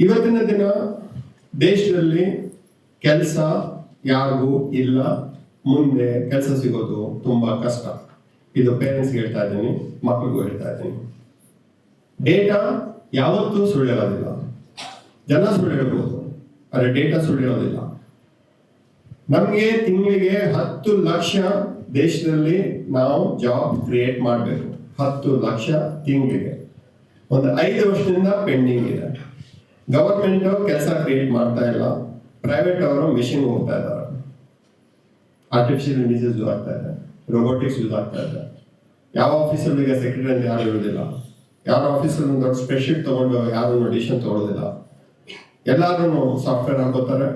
ಇವತ್ತಿನ ದಿನ ದೇಶದಲ್ಲಿ ಕೆಲಸ ಯಾರಿಗೂ ಇಲ್ಲ, ಮುಂದೆ ಕೆಲಸ ಸಿಗೋದು ತುಂಬಾ ಕಷ್ಟ. ಇದು ಪೇರೆಂಟ್ಸ್ಗೆ ಹೇಳ್ತಾ ಇದ್ದೀನಿ, ಮಕ್ಕಳಿಗೂ ಹೇಳ್ತಾ ಇದ್ದೀನಿ. ಡೇಟಾ ಯಾವತ್ತೂ ಸುಳ್ಳು ಹೇಳೋದಿಲ್ಲ. ಜನ ಸುಳ್ಳು ಹೇಳ್ಬೋದು, ಆದರೆ ಡೇಟಾ ಸುಳ್ಳು ಹೇಳೋದಿಲ್ಲ. ನಮಗೆ ತಿಂಗಳಿಗೆ 10 ಲಕ್ಷ ದೇಶದಲ್ಲಿ ನಾವು ಜಾಬ್ ಕ್ರಿಯೇಟ್ ಮಾಡಬೇಕು. 10 ಲಕ್ಷ ತಿಂಗಳಿಗೆ. ಒಂದು 5 ವರ್ಷದಿಂದ ಪೆಂಡಿಂಗ್ ಇದೆ. ಗವರ್ಮೆಂಟ್ ಕೆಲಸ ಕ್ರಿಯೇಟ್ ಮಾಡ್ತಾ ಇಲ್ಲ, ಪ್ರೈವೇಟ್ ಅವರು ಮೆಷಿನ್ ಹೋಗ್ತಾ ಇದ್ದಾರೆ. ಆರ್ಟಿಫಿಷಿಯಲ್ ಇಂಟೆಲಿಜೆನ್ಸ್ ಯೂಸ್ ಆಗ್ತಾ ಇದೆ, ರೋಬೋಟಿಕ್ಸ್ ಯೂಸ್ ಆಗ್ತಾ ಇದೆ. ಯಾವ ಆಫೀಸಲ್ಲಿ ಈಗ ಸೆಕ್ರೆಟರಿ ಅಂತ ಯಾರು ಇರೋದಿಲ್ಲ, ಯಾವ ಆಫೀಸಲ್ಲಿ ಒಂದು ದೊಡ್ಡ ಸ್ಪ್ರೆಡ್ಶೀಟ್ ತಗೊಂಡು ಯಾರು ಡಿಸಿಷನ್ ತಗೊಳ್ಳೋದಿಲ್ಲ. ಎಲ್ಲರೂ ಸಾಫ್ಟ್ವೇರ್ ಹಾಕೋತಾರೆ,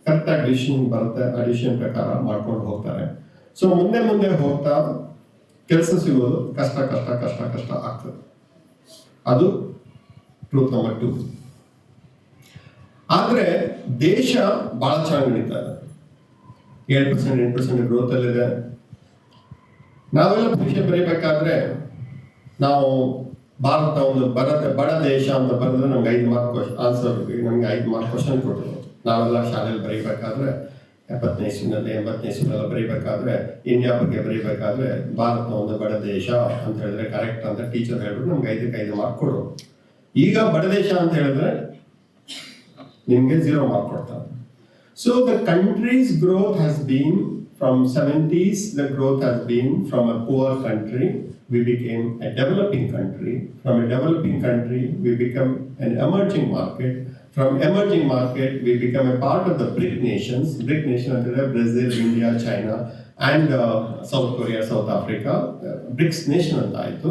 ಕರೆಕ್ಟಾಗಿ ಡಿಸಿಷನ್ ಬರುತ್ತೆ, ಆ ಡಿಸಿಷನ್ ಪ್ರಕಾರ ಮಾಡ್ಕೊಂಡು ಹೋಗ್ತಾರೆ. ಸೊ ಮುಂದೆ ಮುಂದೆ ಹೋಗ್ತಾ ಕೆಲಸ ಸಿಗೋದು ಕಷ್ಟ ಕಷ್ಟ ಕಷ್ಟ ಕಷ್ಟ ಆಗ್ತದೆ. ಅದು ಟ್ರೂತ್ ನಂಬರ್ 2. ಆದರೆ ದೇಶ ಬಹಳ ಚೆನ್ನಾಗಿ ನಡೀತಾ ಇದೆ. 7% 8% ಗ್ರೋತ್ ಅಲ್ಲಿದೆ. ನಾವೆಲ್ಲ ಪರೀಕ್ಷೆ ಬರೀಬೇಕಾದ್ರೆ ನಾವು ಭಾರತ ಒಂದು ಬಡ ದೇಶ ಅಂತ ಬರೆದ್ರೆ ನಮ್ಗೆ 5 ಮಾರ್ಕ್ ಆನ್ಸರ್, ನಮ್ಗೆ 5 ಮಾರ್ಕ್ ಕ್ವಶನ್ ಕೊಟ್ಟರು. ನಾವೆಲ್ಲ ಶಾಲೆಯಲ್ಲಿ ಬರೀಬೇಕಾದ್ರೆ 70ನೇ ಇಸ್ವಿನಲ್ಲಿ 80ನೇ ಇಸ್ವಿನೆಲ್ಲ ಬರೀಬೇಕಾದ್ರೆ ಇಂಡಿಯಾ ಬಗ್ಗೆ ಬರೀಬೇಕಾದ್ರೆ ಭಾರತ ಒಂದು ಬಡ ದೇಶ ಅಂತ ಹೇಳಿದ್ರೆ ಕರೆಕ್ಟ್ ಅಂತ ಟೀಚರ್ ಹೇಳ್ಬಿಟ್ಟು ನಮ್ಗೆ 5ಕ್ಕೆ 5 ಮಾರ್ಕ್ ಕೊಡು. ಈಗ ಬಡ ದೇಶ ಅಂತ ಹೇಳಿದ್ರೆ ನಿಮ್ಗೆ 0 ಮಾರ್ಕ್ ಕೊಡ್ತಾರೆ. So the countries growth has been from 70s, the growth has been from a poor country we became a developing country. From a developing country we become an emerging market. From emerging market we become a part of the BRIC nations. BRIC nations are Brazil, India, China and South Korea, South Africa. BRICS nation ಅಂತ ಆಯಿತು.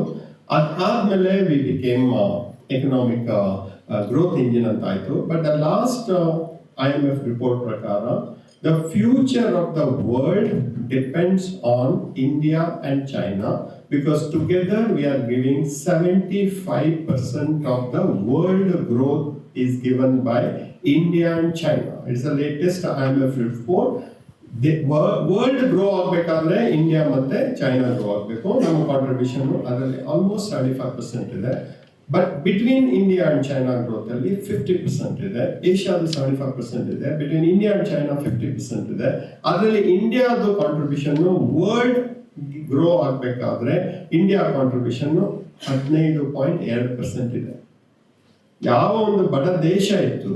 ಅದಾದ್ಮೇಲೆ we became economic growth engine ಅಂತ ಆಯಿತು. But the last IMF report ಪ್ರಕಾರ the future of the world depends on India and China, because together we are giving 75% of the world growth is given by India and China. It's the latest IMF report. The world grow ಆಗಬೇಕಾದ್ರೆ India ಮತ್ತೆ China grow ಆಗಬೇಕು. ನಮ್ಮ contribution ಅದರಲ್ಲಿ almost 75% ಇದೆ. But between India and China growth ಅಲ್ಲಿ 50% ಇದೆ. ಏಷ್ಯಾದ 75% ಇದೆ. ಬಿಟ್ವೀನ್ ಇಂಡಿಯಾ ಅಂಡ್ ಚೈನಾ 50% ಇದೆ. ಅದರಲ್ಲಿ ಇಂಡಿಯಾದ ಕಾಂಟ್ರಿಬ್ಯೂಷನ್ ವರ್ಲ್ಡ್ ಗ್ರೋ ಆಗಬೇಕಾದ್ರೆ ಇಂಡಿಯಾ ಕಾಂಟ್ರಿಬ್ಯೂಷನ್ 15.2% ಇದೆ. ಯಾವ ಒಂದು ಬಡ ದೇಶ ಇತ್ತು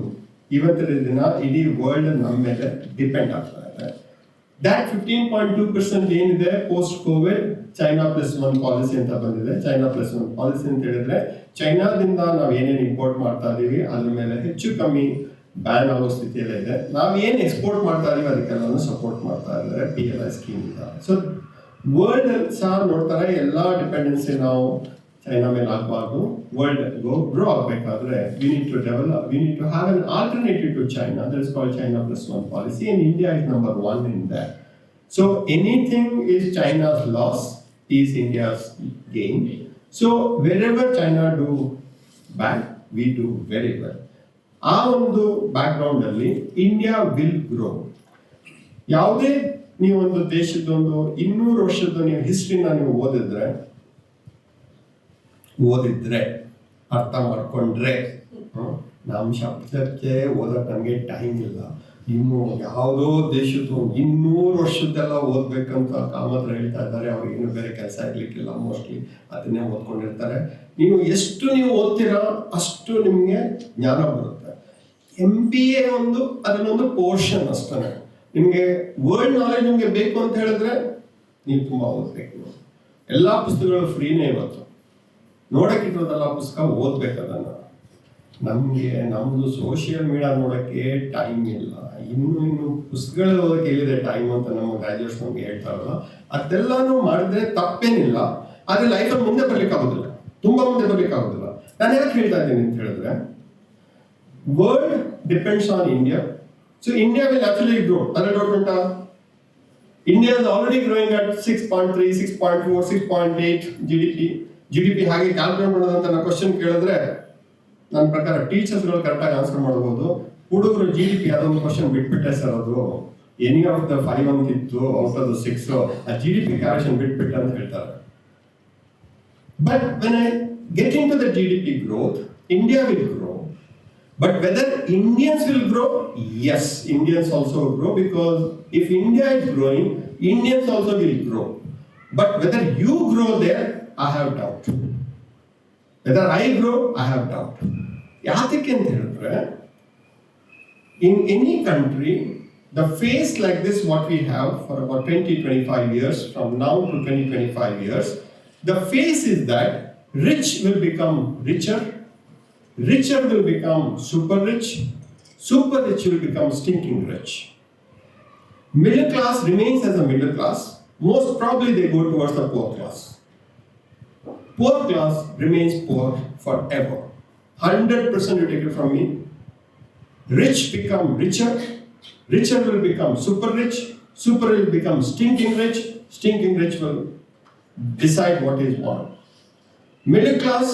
ಇವತ್ತಿನ ದಿನ ಇಡೀ ವರ್ಲ್ಡ್ ನಮ್ಮ ಮೇಲೆ ಡಿಪೆಂಡ್ ಆಗ್ತಾ ಇದೆ. That 15.2% ಏನಿದೆ ಪೋಸ್ಟ್ ಕೋವಿಡ್ ಚೈನಾ +1 ಪಾಲಿಸಿ ಅಂತ ಬಂದಿದೆ. ಚೈನಾ +1 ಪಾಲಿಸಿ ಅಂತ ಹೇಳಿದ್ರೆ ಚೈನಾದಿಂದ ನಾವು ಏನೇನು ಇಂಪೋರ್ಟ್ ಮಾಡ್ತಾ ಇದೀವಿ ಅದ್ರ ಮೇಲೆ ಹೆಚ್ಚು ಕಮ್ಮಿ ಬ್ಯಾನ್ ಆಗೋ ಸ್ಥಿತಿಯಲ್ಲೇ ಇದೆ. ನಾವು ಏನು ಎಕ್ಸ್ಪೋರ್ಟ್ ಮಾಡ್ತಾ ಇದೀವಿ ಅದಕ್ಕೆಲ್ಲನೂ ಸಪೋರ್ಟ್ ಮಾಡ್ತಾ ಇದ್ದಾರೆ PLI ಸ್ಕೀಮ್ ಇಂದ. ಸೊ ವರ್ಲ್ಡ್ ಸಹ ನೋಡ್ತಾರೆ, ಎಲ್ಲ ಡಿಪೆಂಡೆನ್ಸಿ ನಾವು ಚೈನಾ ಮೇಲೆ ಆಗಬಾರ್ದು. ವರ್ಲ್ಡ್ ಗ್ರೋ ಆಗಬೇಕಾದ್ರೆ we need to have an alternative to China. That is called China +1 policy, and India is number 1 in that. So anything is China's loss is India's gain. So wherever China do bad, we do very well. ಆ ಒಂದು background ಅಲ್ಲಿ India will grow. ಯಾವುದೇ ನೀವೊಂದು ದೇಶದೊಂದು 200 ವರ್ಷದ ನೀವು ಹಿಸ್ಟ್ರಿನ ನೀವು ಓದಿದ್ರೆ ಅರ್ಥ ಮಾಡ್ಕೊಂಡ್ರೆ, ನಮ್ಮ ಶಬ್ದಕ್ಕೆ ಓದಕ್ಕೆ ನಮಗೆ ಟೈಮ್ ಇಲ್ಲ. ಇನ್ನು ಯಾವುದೋ ದೇಶದ್ದು 200 ವರ್ಷದ್ದೆಲ್ಲ ಓದ್ಬೇಕಂತ ಕಾಮತ್ ಹೇಳ್ತಾ ಇದ್ದಾರೆ. ಅವ್ರಿಗೇನು ಬೇರೆ ಕೆಲಸ ಇರ್ಲಿಕ್ಕಿಲ್ಲ, ಮೋಸ್ಟ್ಲಿ ಅದನ್ನೇ ಓದ್ಕೊಂಡಿರ್ತಾರೆ. ಎಷ್ಟು ನೀವು ಓದ್ತೀರಾ ಅಷ್ಟು ನಿಮಗೆ ಜ್ಞಾನ ಬರುತ್ತೆ. MBA ಅದನ್ನೊಂದು ಪೋರ್ಷನ್ ಅಷ್ಟೇ. ನಿಮಗೆ ವರ್ಲ್ಡ್ ನಾಲೆಜ್ ನಿಮಗೆ ಬೇಕು ಅಂತ ಹೇಳಿದ್ರೆ ನೀವು ತುಂಬ ಓದ್ಬೇಕು. ಎಲ್ಲ ಪುಸ್ತಕಗಳು ಫ್ರೀನೇ ಇವತ್ತು. ನೋಡಕ್ಕಿರೋದಲ್ಲ ಪುಸ್ತಕ, ಓದ್ಬೇಕದನ್ನ. ನಮ್ದು ಸೋಷಿಯಲ್ ಮೀಡಿಯಾ ನೋಡಕ್ಕೆ ಟೈಮ್ ಇಲ್ಲ. ಇನ್ನು ಪುಸ್ತಕಗಳು ಓದಕ್ಕೆ ಎಲ್ಲಿದೆ ಟೈಮ್ ಅಂತ ನಮ್ಮ ಗ್ರಾಜುಯೇಟ್ಸ್ ನಮ್ಗೆ ಹೇಳ್ತಾರಲ್ಲ. ಅದೆಲ್ಲಾನು ಮಾಡಿದ್ರೆ ತಪ್ಪೇನಿಲ್ಲ, ಆದ್ರೆ ಲೈಫಲ್ಲಿ ಮುಂದೆ ಬರ್ಲಿಕ್ಕೆ ಆಗೋದಿಲ್ಲ, ತುಂಬಾ ಮುಂದೆ ಬರ್ಲಿಕ್ಕೆ ಆಗೋದಿಲ್ಲ. ನಾನು ಯಾಕೆ ಹೇಳ್ತಾ ಇದ್ದೀನಿ ಅಂತ ಹೇಳಿದ್ರೆ, world depends on India. So India will actually grow. ಅದರ ಡೌಟ್ ಉಂಟಾ? India is already growing at 6.3, 6.4, 6.8 GDP. ಹಾಗೆ ಕ್ಯಾಲ್ಕುಲೇಟ್ ಮಾಡೋದಂತ ನಾನು ಕ್ವಶನ್ ಕೇಳಿದ್ರೆ ನನ್ನ ಪ್ರಕಾರ ಟೀಚರ್ಸ್ಗಳು ಕರೆಕ್ಟಾಗಿ ಆನ್ಸರ್ ಮಾಡ್ಬೋದು. ಹುಡುಗರು GDP ಅದೊಂದು ಕ್ವಶನ್ ಬಿಟ್ಬಿಟ್ಟೆ ಸರ್, ಅದು ಎನಿ ಆಫ್ ದ 5 ಅಂತ ಇತ್ತು, ಔಟ್ ಆಫ್ ದ 6 ಆ GDP ಕ್ಯಾಲ್ಕುಲೇಷನ್ ಬಿಟ್ಬಿಟ್ಟೆ ಅಂತ ಹೇಳ್ತಾರೆ. But when I get in to the GDP growth, India will grow. But whether Indians will grow? Yes, Indians also will grow, because if India is growing, Indians also will grow. But whether you grow there, I have doubt. Whether I grow, I have doubt. ಯಾತಕ್ಕೆ ಅಂತ ಹೇಳಿದ್ರೆ, in any country, the phase like this, what we have for about 20-25 years, from now to 20-25 years, the phase is that rich will become richer, richer will become super rich will become stinking rich. Middle class remains as a middle class. Most probably they go towards the poor class. Poor class remains poor forever. 100% you take it from me. Rich become richer, richer will become super rich will become stinking rich will decide what is what. Middle class,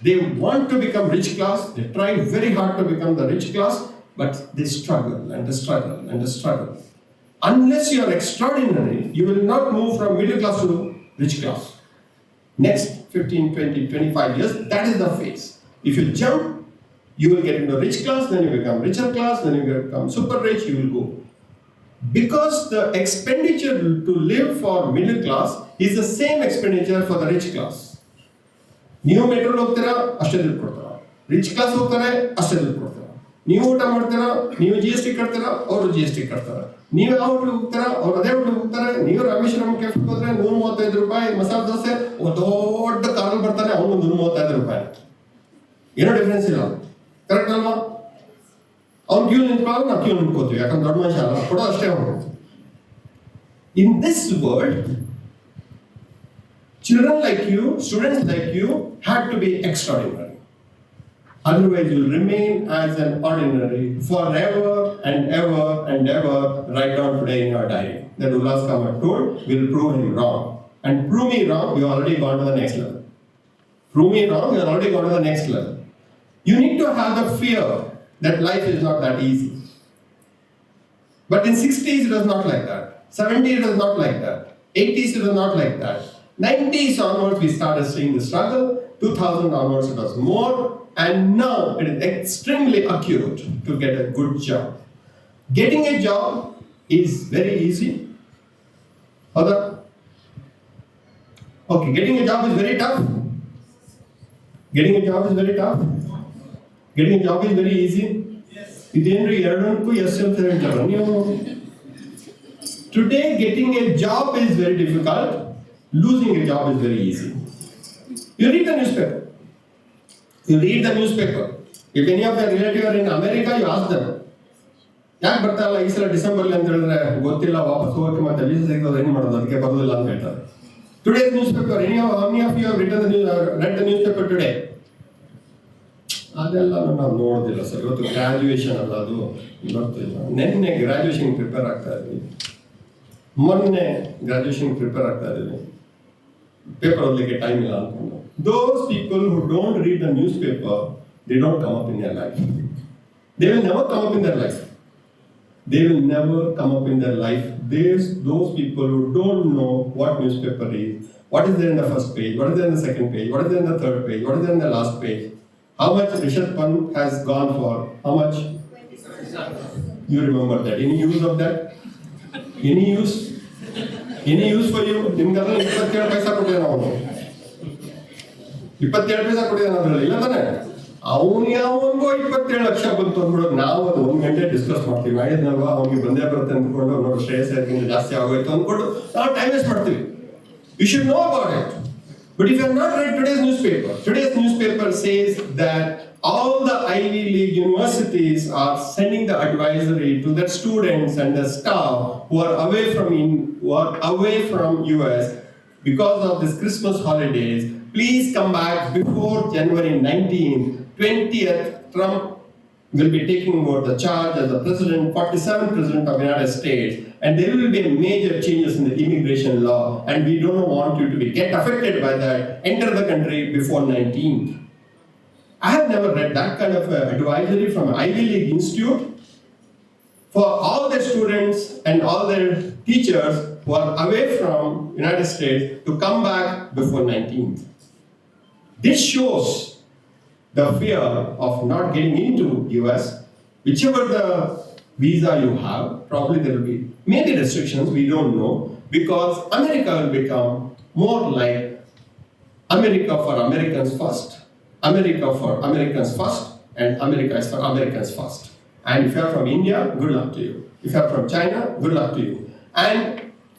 they want to become rich class, they try very hard to become the rich class, but they struggle and they struggle and they struggle. Unless you are extraordinary, you will not move from middle class to rich class. Next 15, 20, 25 years, that is the phase. If you jump, you will get into rich class, then you become richer class, then you become super rich, you will go. Because the expenditure to live for middle class is the same expenditure for the rich class. ನೀವು ಮೆಟ್ರೋಲ್ ಹೋಗ್ತೀರಾ ಅಷ್ಟೇ ದುಡ್ಡು ಕೊಡ್ತಾರ, rich class ಹೋಗ್ತಾರೆ ಅಷ್ಟೇ ದುಡ್ಡು ಕೊಡ್ತಾರ. ನೀವು ಊಟ ಮಾಡ್ತೀರಾ, ನೀವು GST ಕಟ್ತೀರಾ, ಅವರು GST ಕಟ್ತಾರೆ. ನೀವು ಯಾವ ಹೋಟ್ಲಿಗೆ ಹೋಗ್ತಾರಾ, ಅವ್ರು ಅದೇ ಹೋಟ್ಲಿಗೆ ಹೋಗ್ತಾರೆ. ನೀವು ರಾಮೇಶ್ವರಂ ಕೆಫೆ ಹೋದ್ರೆ 135 ರೂಪಾಯಿ ಮಸಾಲೆ ದೋಸೆ, ದೊಡ್ಡ ಕಾರಲ್ಲಿ ಬರ್ತಾನೆ, ಅವನು 135 ರೂಪಾಯಿ. ಏನೋ ಡಿಫ್ರೆನ್ಸ್ ಇಲ್ಲ, ಕರೆಕ್ಟ್ ಅಲ್ವಾ? ಅವ್ನು ಕ್ಯೂ ನಿಂತ್ಕೊಳ್ಳೋದು, ನಾವು ಕ್ಯೂ ನಿಂತ್ಕೋತೀವಿ, ಯಾಕಂದ್ರೆ ದೊಡ್ಡ ಮನುಷ್ಯ ಅಲ್ಲ, ಕೊಡೋ ಅಷ್ಟೇ ಅವರು. ಇನ್ this world, children like you, students like you, had to be extraordinary. Otherwise, you will remain as an ordinary forever and ever and ever. Write down today in your diary that Ullas Kamath told, will prove him wrong. And prove me wrong, you already gone to the next level. Prove me wrong, you already gone to the next level. You need to have the fear that life is not that easy. But in 60s, it was not like that. 70s, it was not like that. 80s, it was not like that. 90s onwards, we started seeing the struggle. 2000 onwards, it was more. And now, it is extremely acute to get a good job. Getting a job is very easy. Other? Okay, getting a job is very tough. Getting a job is very tough. Getting a job is very easy. ಇದೇನ್ರಿ ಎರಡಕ್ಕೂ S ಅಂತ ಹೇಳ್ತಾರ ನೀವು. Today, getting a job is very difficult. Losing a job is very easy. You read the newspaper. You read the newspaper. If any of your relatives are in America, you ask them. ಯಾಕೆ ಬರ್ತಾ ಇಲ್ಲ ಈ ಸಲ ಡಿಸೆಂಬರ್ಲಿ ಅಂತ ಹೇಳಿದ್ರೆ ಗೊತ್ತಿಲ್ಲ, ವಾಪಸ್ ಹೋಗಕ್ಕೆ ಮತ್ತೆ ವೀಸಾ ಸಿಗೋದು ಏನು ಮಾಡೋದು, ಅದಕ್ಕೆ ಬರೋದಿಲ್ಲ ಅಂತ ಹೇಳ್ತಾರೆ. Today's newspaper, how many of you have read the newspaper today? ಅದೆಲ್ಲ ನಾವು ನೋಡೋದಿಲ್ಲ ಸರ್. ಇವತ್ತು ಗ್ರಾಜುಯೇಷನ್ ಅಲ್ಲ, ಅದು ಇವತ್ತು ನಿನ್ನೆ ಗ್ರಾಜುಯೇಷನ್ ಪ್ರಿಪೇರ್ ಆಗ್ತಾ ಇದ್ವಿ, ಮೊನ್ನೆ ಗ್ರಾಜುಯೇಷನ್ ಪ್ರಿಪೇರ್ ಆಗ್ತಾ ಇದ್ದೀವಿ, ಪೇಪರ್ ಓದಲಿಕ್ಕೆ ಟೈಮ್ ಇಲ್ಲ ಅನ್ಕೊಂಡು. Those people who don't read the newspaper, they don't come up in their life. They will never come up in their life. They will never come up in their life. Those people who don't know what newspaper is, what is there in the first page, what is there in the second page, what is there in the third page, what is there in the last page, how much Rishabh Pant has gone for, how much? You remember that? Any use of that? Any use? Any use for you? ನಿಮ್ಗೆಲ್ಲ 27 ಪೈಸಾ ಕೊಟ್ಟಿದ್ದೆ ನಾವು, 27 ಪೈಸಾ ಕೊಟ್ಟಿದ್ದೆ ಅದರಲ್ಲಿ, ಇಲ್ಲ ತಾನೆ? ಅವನು ಯಾವನಿಗೋ 27 ಲಕ್ಷ ಬಂತು ಅಂದ್ಬಿಡೋದು. ನಾವು ಅದು 1 ಗಂಟೆ ಡಿಸ್ಕಸ್ ಮಾಡ್ತೀವಿ, ಮಾಡಿದ್ನಲ್ವಾ ಅವ್ನಿಗೆ ಬಂದೇ ಬರುತ್ತೆ ಅಂದ್ಕೊಂಡು, ನೋಡಿ ಶ್ರೇಯಸ್ ಅದಕ್ಕಿಂತ ಜಾಸ್ತಿ ಆಗೋಯ್ತು ಅಂದ್ಕೊಂಡು ನಾವು ಟೈಮ್ ವೇಸ್ಟ್ ಮಾಡ್ತೀವಿ. You should know about it. But if you have not read today's newspaper says that all the Ivy League universities are sending the advisory to their students and the staff who are away from US because of this Christmas holidays. Please come back before January 19th. 20th, Trump will be taking over the charge as the president, 47th president of the United States, and there will be major changes in the immigration law, and we don't want you to get affected by that. Enter the country before 19th. I have never read that kind of advisory from an Ivy League institute for all their students and all their teachers who are away from United States to come back before 19th. This shows the fear of not getting into US, whichever the visa you have, probably there will be maybe restrictions, we don't know, because America will become more like America for Americans first, America for Americans first, and America is for Americans first. And if you are from India, good luck to you. If you are from China, good luck to you. And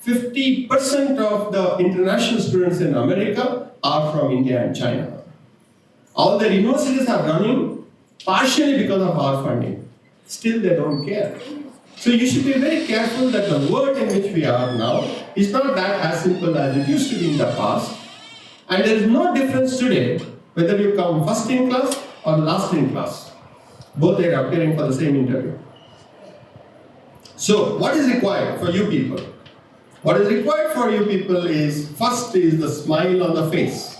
50% of the international students in America are from India and China. All the universities are running partially because of our funding. Still, they don't care. So you should be very careful that the world in which we are now is not that as simple as it used to be in the past. And there is no difference today whether you come first in class or last in class. Both are appearing for the same interview. So what is required for you people? What is required for you people is, first is the smile on the face.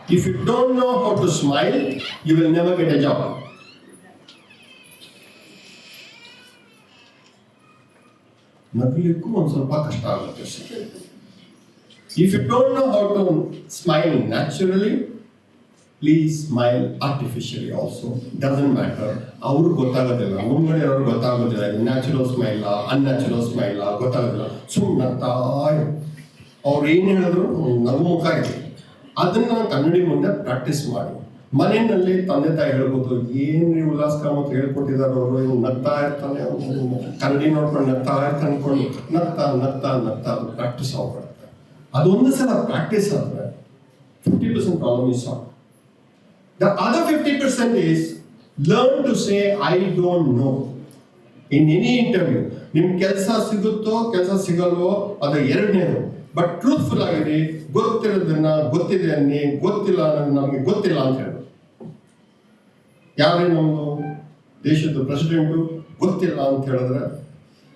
If you don't know how to smile, you will never get a job. If you don't know how to smile naturally, please smile artificially also. Doesn't matter. Natural smile, unnatural smile, ಅದನ್ನ ಕನ್ನಡಿ ಮುಂದೆ practice ಮಾಡಿ. ಮನೆಯಲ್ಲಿ ತಂದೆ ತಾಯಿ ಹೇಳ್ಬೋದು, ಏನ್ರಿ ಉಲ್ಲಾಸ್ ಕಾಮತ್ ಹೇಳ್ಕೊಟ್ಟಿದ್ದಾರೆ ಅವರು, ನಗ್ತಾ ಇರ್ತಾನೆ, ಕನ್ನಡಿ ನೋಡ್ಕೊಂಡು ನಗ್ತಾ ಇರ್ತಾನೆ ಅನ್ಕೊಂಡು ನಗ್ತಾ ಅದು ಪ್ರಾಕ್ಟೀಸ್ ಆಗ್ಬಿಡುತ್ತೆ. ಅದೊಂದು ಸಲ ಪ್ರಾಕ್ಟೀಸ್ ಆದ್ರೆ 50% problem is solved. The other 50% is learn to say I don't know. In any interview, ನಿಮ್ ಕೆಲಸ ಸಿಗುತ್ತೋ ಕೆಲಸ ಸಿಗಲ್ವೋ ಅದು ಎರಡನೇದು. ಬಟ್ ಟ್ರೂತ್ಫುಲ್ ಆಗಿರಿ, ಗೊತ್ತಿರೋದನ್ನ ಗೊತ್ತಿದೆ ಅನ್ನಿ, ಗೊತ್ತಿಲ್ಲ ನಮಗೆ ಗೊತ್ತಿಲ್ಲ ಅಂತ ಹೇಳಿ. ಯಾರೇ ನಮ್ಮ ದೇಶದ ಪ್ರೆಸಿಡೆಂಟು ಗೊತ್ತಿಲ್ಲ ಅಂತ ಹೇಳಿದ್ರೆ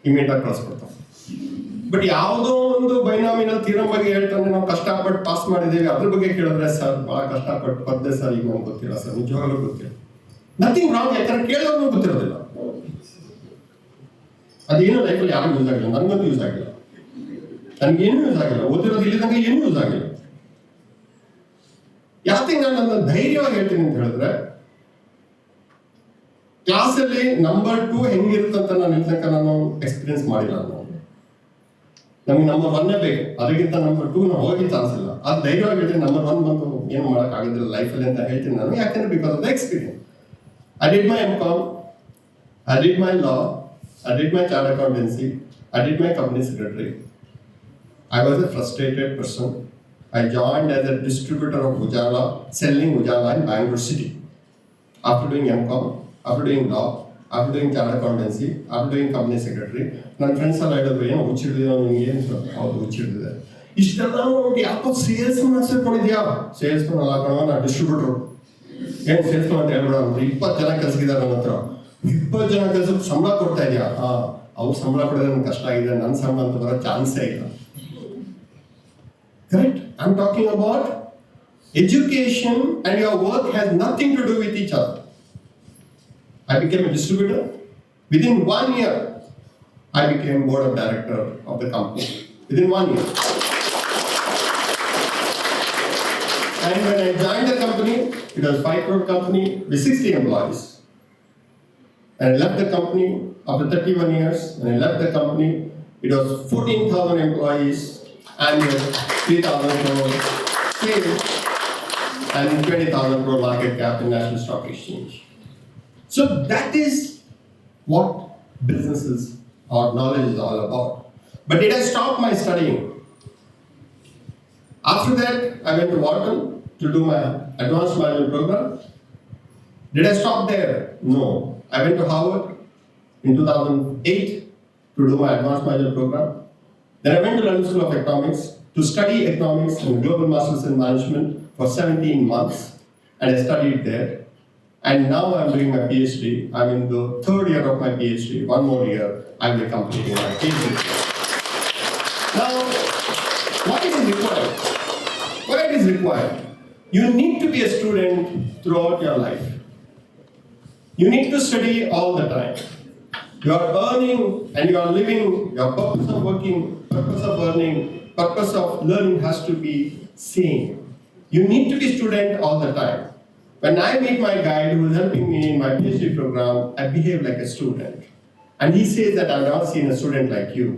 ಇಮಿಡಿಯೇಟ್ ಆಗಿ ಕಳಿಸ್ಕೊಡ್ತಾರೆ. ಬಟ್ ಯಾವುದೋ ಒಂದು ಬೈನಾಮಿನಲ್ಲಿ ತೀರಂ ಬಗ್ಗೆ ಹೇಳ್ತಾನೆ, ನಾವು ಕಷ್ಟಪಟ್ಟು ಪಾಸ್ ಮಾಡಿದ್ದೀವಿ, ಅದ್ರ ಬಗ್ಗೆ ಕೇಳಿದ್ರೆ ಸರ್ ಭಾಳ ಕಷ್ಟಪಟ್ಟು ಬರ್ದೆ ಸರ್, ಈಗ ನಮ್ಗೆ ಗೊತ್ತಿಲ್ಲ ಸರ್, ನಿಜವಾಗ್ಲೂ ಗೊತ್ತಿಲ್ಲ. ನಥಿಂಗ್ ರಾಂಗ್, ಯಾಕಂದ್ರೆ ಕೇಳೋರ್ಗೂ ಗೊತ್ತಿರೋದಿಲ್ಲ. ಅದೇನು ಲೈಫಲ್ಲಿ ಯಾರಿಗೂ ಯೂಸ್ ಆಗಿಲ್ಲ, ನನಗಂತೂ ಯೂಸ್ ಆಗಿಲ್ಲ, ನನಗೇನು ಯೂಸ್ ಆಗಿಲ್ಲ, ಓದಿರೋದು ಇಲ್ಲಿ ತನಕ ಏನೂ ಯೂಸ್ ಆಗಿಲ್ಲ. ಯಾಕೆ ನಾನು ನನ್ನ ಧೈರ್ಯವಾಗಿ ಹೇಳ್ತೀನಿ ಅಂತ ಹೇಳಿದ್ರೆ, ಕ್ಲಾಸಲ್ಲಿ ನಂಬರ್ 2 ಹೆಂಗಿರುತ್ತಂತ ನಾನು ಇಲ್ಲಿ ತನಕ ನಾನು ಎಕ್ಸ್ಪೀರಿಯನ್ಸ್ ಮಾಡಿಲ್ಲ. ನಮ್ಗೆ ನಂಬರ್ 1 ಬೇಕು, ಅದಕ್ಕಿಂತ ನಂಬರ್ 2 ನಾವು ಹೋಗಿ ಚಾನ್ಸ್ ಇಲ್ಲ. ಅದು ಧೈರ್ಯವಾಗಿ ಹೇಳ್ತೀನಿ, ನಂಬರ್ 1 ಬಂದು ಏನು ಮಾಡೋಕ್ಕಾಗೋದಿಲ್ಲ ಲೈಫಲ್ಲಿ ಅಂತ ಹೇಳ್ತೀನಿ ನಾನು. ಯಾಕಂದ್ರೆ because of the experience. I did my MCom, I did my law, I did my chartered accountancy, I did my company secretary. I was a frustrated person. I joined as a distributor of Ujala, selling Ujala in Bangalore city. After doing MCom, after doing law, after doing chartered accountancy, after doing company secretary, ನನ್ನ friends ಎಲ್ಲ ಹೇಳಿದ್ರು, ಏನೋ ಹುಚ್ಚಿಡಿದೀವಿ ನಿಮ್ಗೆ, ಏನು ಹೌದು ಹುಚ್ಚಿಡಿದೆ, ಇಷ್ಟೆಲ್ಲ ನೋಡಿ ಯಾಕೋ ಸೇಲ್ಸ್ ಮನ್ ಸೇರ್ಕೊಂಡಿದ್ಯಾ? ಸೇಲ್ಸ್ ಮನ್ ಅಲ್ಲ ಕಣೋ, ನಾ ಡಿಸ್ಟ್ರಿಬ್ಯೂಟರ್. ಏನು ಸೇಲ್ಸ್ ಮನ್ ಅಂತ ಹೇಳ್ಬೇಡ ಅಂದ್ರೆ 20 ಜನ ಕೆಲಸಗಿದ್ದಾರೆ ನನ್ನ ಹತ್ರ. 20 ಜನ ಕೆಲಸಕ್ಕೆ ಸಂಬಳ ಕೊಡ್ತಾ ಇದೆಯಾ? ಅವ್ರು ಸಂಬಳ ಕೊಡೋದ್ರೆ ನನ್ಗೆ ಕಷ್ಟ ಆಗಿದೆ, ನನ್ನ ಸಂಬಳ ಅಂತ ಬರೋ ಚಾನ್ಸೇ ಇಲ್ಲ. Correct? I'm talking about education and your work has nothing to do with each other. I became a distributor. Within 1 year, I became board of director of the company. Within 1 year. And when I joined the company, it was a 5 crore company with 60 employees. And I left the company after 31 years. When I left the company, it was 14,000 employees and 3,000 crore sales and 20,000 crore market cap in National Stock Exchange. So that is what businesses or knowledge is all about. But did I stop my studying? After that, I went to Wharton to do my advanced management program. Did I stop there? No. I went to Harvard in 2008 to do my advanced management program. Then I went to London School of Economics to study economics and global masters in management for 17 months, and I studied there. And now I'm doing my PhD. I'm in the 3rd year of my PhD. 1 more year, I will be completing my PhD. Now, what is required? What is required? You need to be a student throughout your life. You need to study all the time. You are earning and you are living. Your purpose of working, purpose of earning, purpose of learning has to be same. You need to be student all the time. When I meet my guide who is helping me in my PhD program, I behave like a student. And he says that I've not seen a student like you.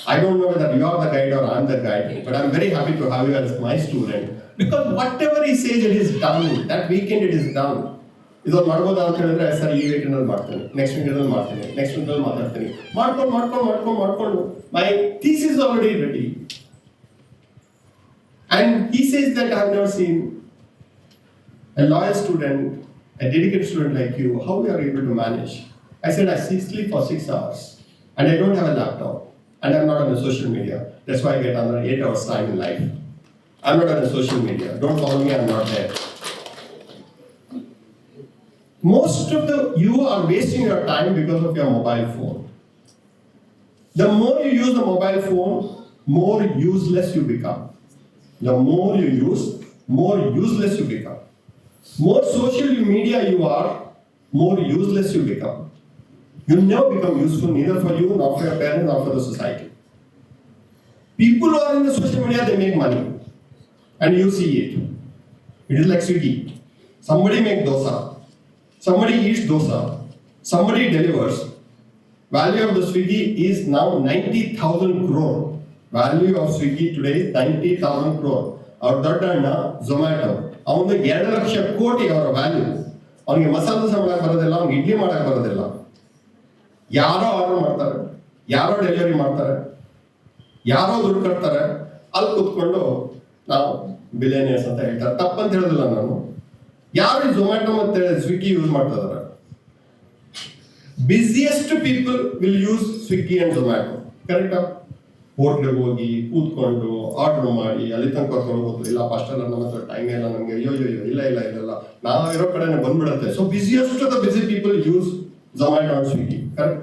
I don't know whether you are the guide or I'm the guide, but I'm very happy to have you as my student. Because whatever he says, it is done. That weekend, it is done. ಇದೊಂದು ಮಾಡ್ಬೋದಾ ಅಂತ ಹೇಳಿದ್ರೆ sir ಈ ವೀಕೆಂಡಲ್ಲಿ ಮಾಡ್ತೀನಿ, next ವೀಕೆಂಡಲ್ಲಿ ಮಾಡ್ತೀನಿ, next ವೀಕೆಂಡಲ್ಲಿ ಮಾತಾಡ್ತೀನಿ, ಮಾಡ್ಕೊಂಡು my thesis already ready. And he says that I have never seen a loyal student, a dedicated student like you, how you are able to manage. I said, I sleep for 6 hours, and I don't have a laptop, and I'm not on the social media. That's why I get another 8 hours time in life. I'm not on the social media. Don't follow me, I'm not there. Most of you are wasting your time because of your mobile phone. The more you use the mobile phone, more useless you become. The more you use, more useless you become. More social media you are, more useless you become. You never become useful neither for you, nor for your parents, nor for the society. People who are in the social media, they make money. And you see it. It is like Swiggy. Somebody makes dosa. Somebody eats dosa. Somebody delivers. Value of the Swiggy is now 90,000 crore. Value of Swiggy today is 90,000 crore. Our Doddanna Zomato. ಅವನಿಗೆ 2 ಲಕ್ಷ ಕೋಟಿ ಅವರ value. ಅವನಿಗೆ ಮಸಾಲೆ ದೋಸೆ ಮಾಡಕ್ಕೆ ಬರೋದಿಲ್ಲ, ಅವ್ನಿಗೆ ಇಡ್ಲಿ ಮಾಡಕ್ಕೆ ಬರೋದಿಲ್ಲ. ಯಾರೋ ಆರ್ಡರ್ ಮಾಡ್ತಾರೆ, ಯಾರೋ ಡೆಲಿವರಿ ಮಾಡ್ತಾರೆ, ಯಾರೋ ದುಡ್ಡು ಕಟ್ತಾರೆ, ಅಲ್ಲಿ ಕೂತ್ಕೊಂಡು ನಾವು ಬಿಲಿಯನಿಯರ್ಸ್ ಅಂತ ಹೇಳ್ತಾರೆ. ತಪ್ಪಂತ ಹೇಳೋದಿಲ್ಲ ನಾನು. ಯಾರು Zomato ಮತ್ತೆ ಸ್ವಿಗ್ಗಿ ಯೂಸ್ ಮಾಡ್ತಾ ಇದ್ದಾರೆ? Busiest people will use Swiggy and Zomato. ಕರೆಕ್ಟಾ? ಹೋಟ್ಲಿಗೆ ಹೋಗಿ ಕೂತ್ಕೊಂಡು ಆರ್ಡರ್ ಮಾಡಿ ಅಲ್ಲಿ ತನಕ ಕರ್ಕೊಂಡು ಹೋಗ್ತು. ಇಲ್ಲ ಫಸ್ಟ್ ಎಲ್ಲ ನಮ್ಮ ಹತ್ರ ಟೈಮ್ ಇಲ್ಲ, ನಮಗೆ ಅಯ್ಯೋ ಇಲ್ಲ ನಾವು ಇರೋ ಕಡೆನೆ ಬಂದ್ಬಿಡುತ್ತೆ. So busiest of the busy people use Zomato and Swiggy. Correct?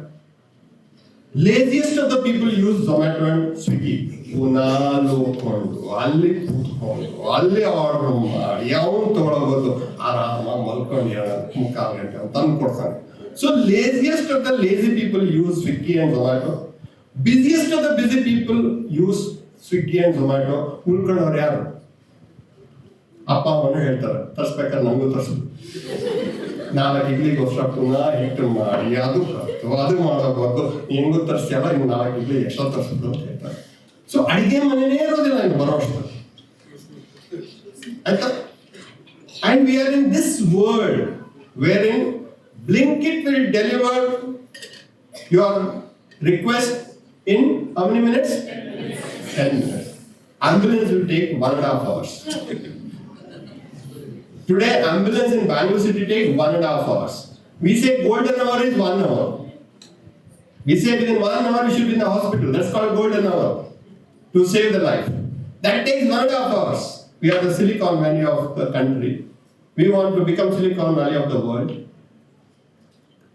Laziest of the people use Zomato and Swiggy. ಉನಾಲು ಕೊಂಡು ಅಲ್ಲಿ ಕೂತ್ಕೊಂಡು ಅಲ್ಲಿ ಆರ್ಡರ್ ಮಾಡಿ ಅವನು ತಗೊಳೋದು ಆರಾಮಾಗಿ ಮಲ್ಕೊಂಡು ಮುಕ್ಕಾಲು ಗಂಟೆ ತಂದು ಕೊಡ್ತಾನೆ. So laziest of the lazy people use Swiggy and Zomato. Busiest of the busy people use Swiggy and Zomato. ಉಳ್ಕೊಂಡವ್ರು ಯಾರು? ಅಪ್ಪ ಅಮ್ಮನ ಹೇಳ್ತಾರೆ, ತರಿಸ್ಬೇಕಾದ್ರೆ ನಂಗೂ ತರಿಸು, 4 ಇಡ್ಲಿಗೋಸ್ಕರ ಪುನಃ ಹಿಟ್ಟು ಮಾಡಿ ಅದು ಮಾಡೋದು, ಹೆಂಗೂ ತರಿಸ್ತೀಯಲ್ಲ, ಇನ್ನು 4 ಇಡ್ಲಿ ಎಷ್ಟೋ ತರಿಸಿದ್ರು ಅಂತ ಹೇಳ್ತಾರೆ. ಸೊ ಅಡಿಗೆ ಮನೆಯೇ ಇರೋದಿಲ್ಲ ಇನ್ನು ಬರೋ ಅಷ್ಟು ಆಯ್ತಾ. And we are in this world where in Blinkit will deliver your request in how many minutes? 10 minutes. Ambulance will take 1.5 hours. Today, ambulance in Bangalore city take 1.5 hours. We say golden hour is 1 hour. We say within 1 hour you should be in the hospital. That's called golden hour to save the life. That takes 1.5 hours. We are the Silicon Valley of the country. We want to become Silicon Valley of the world.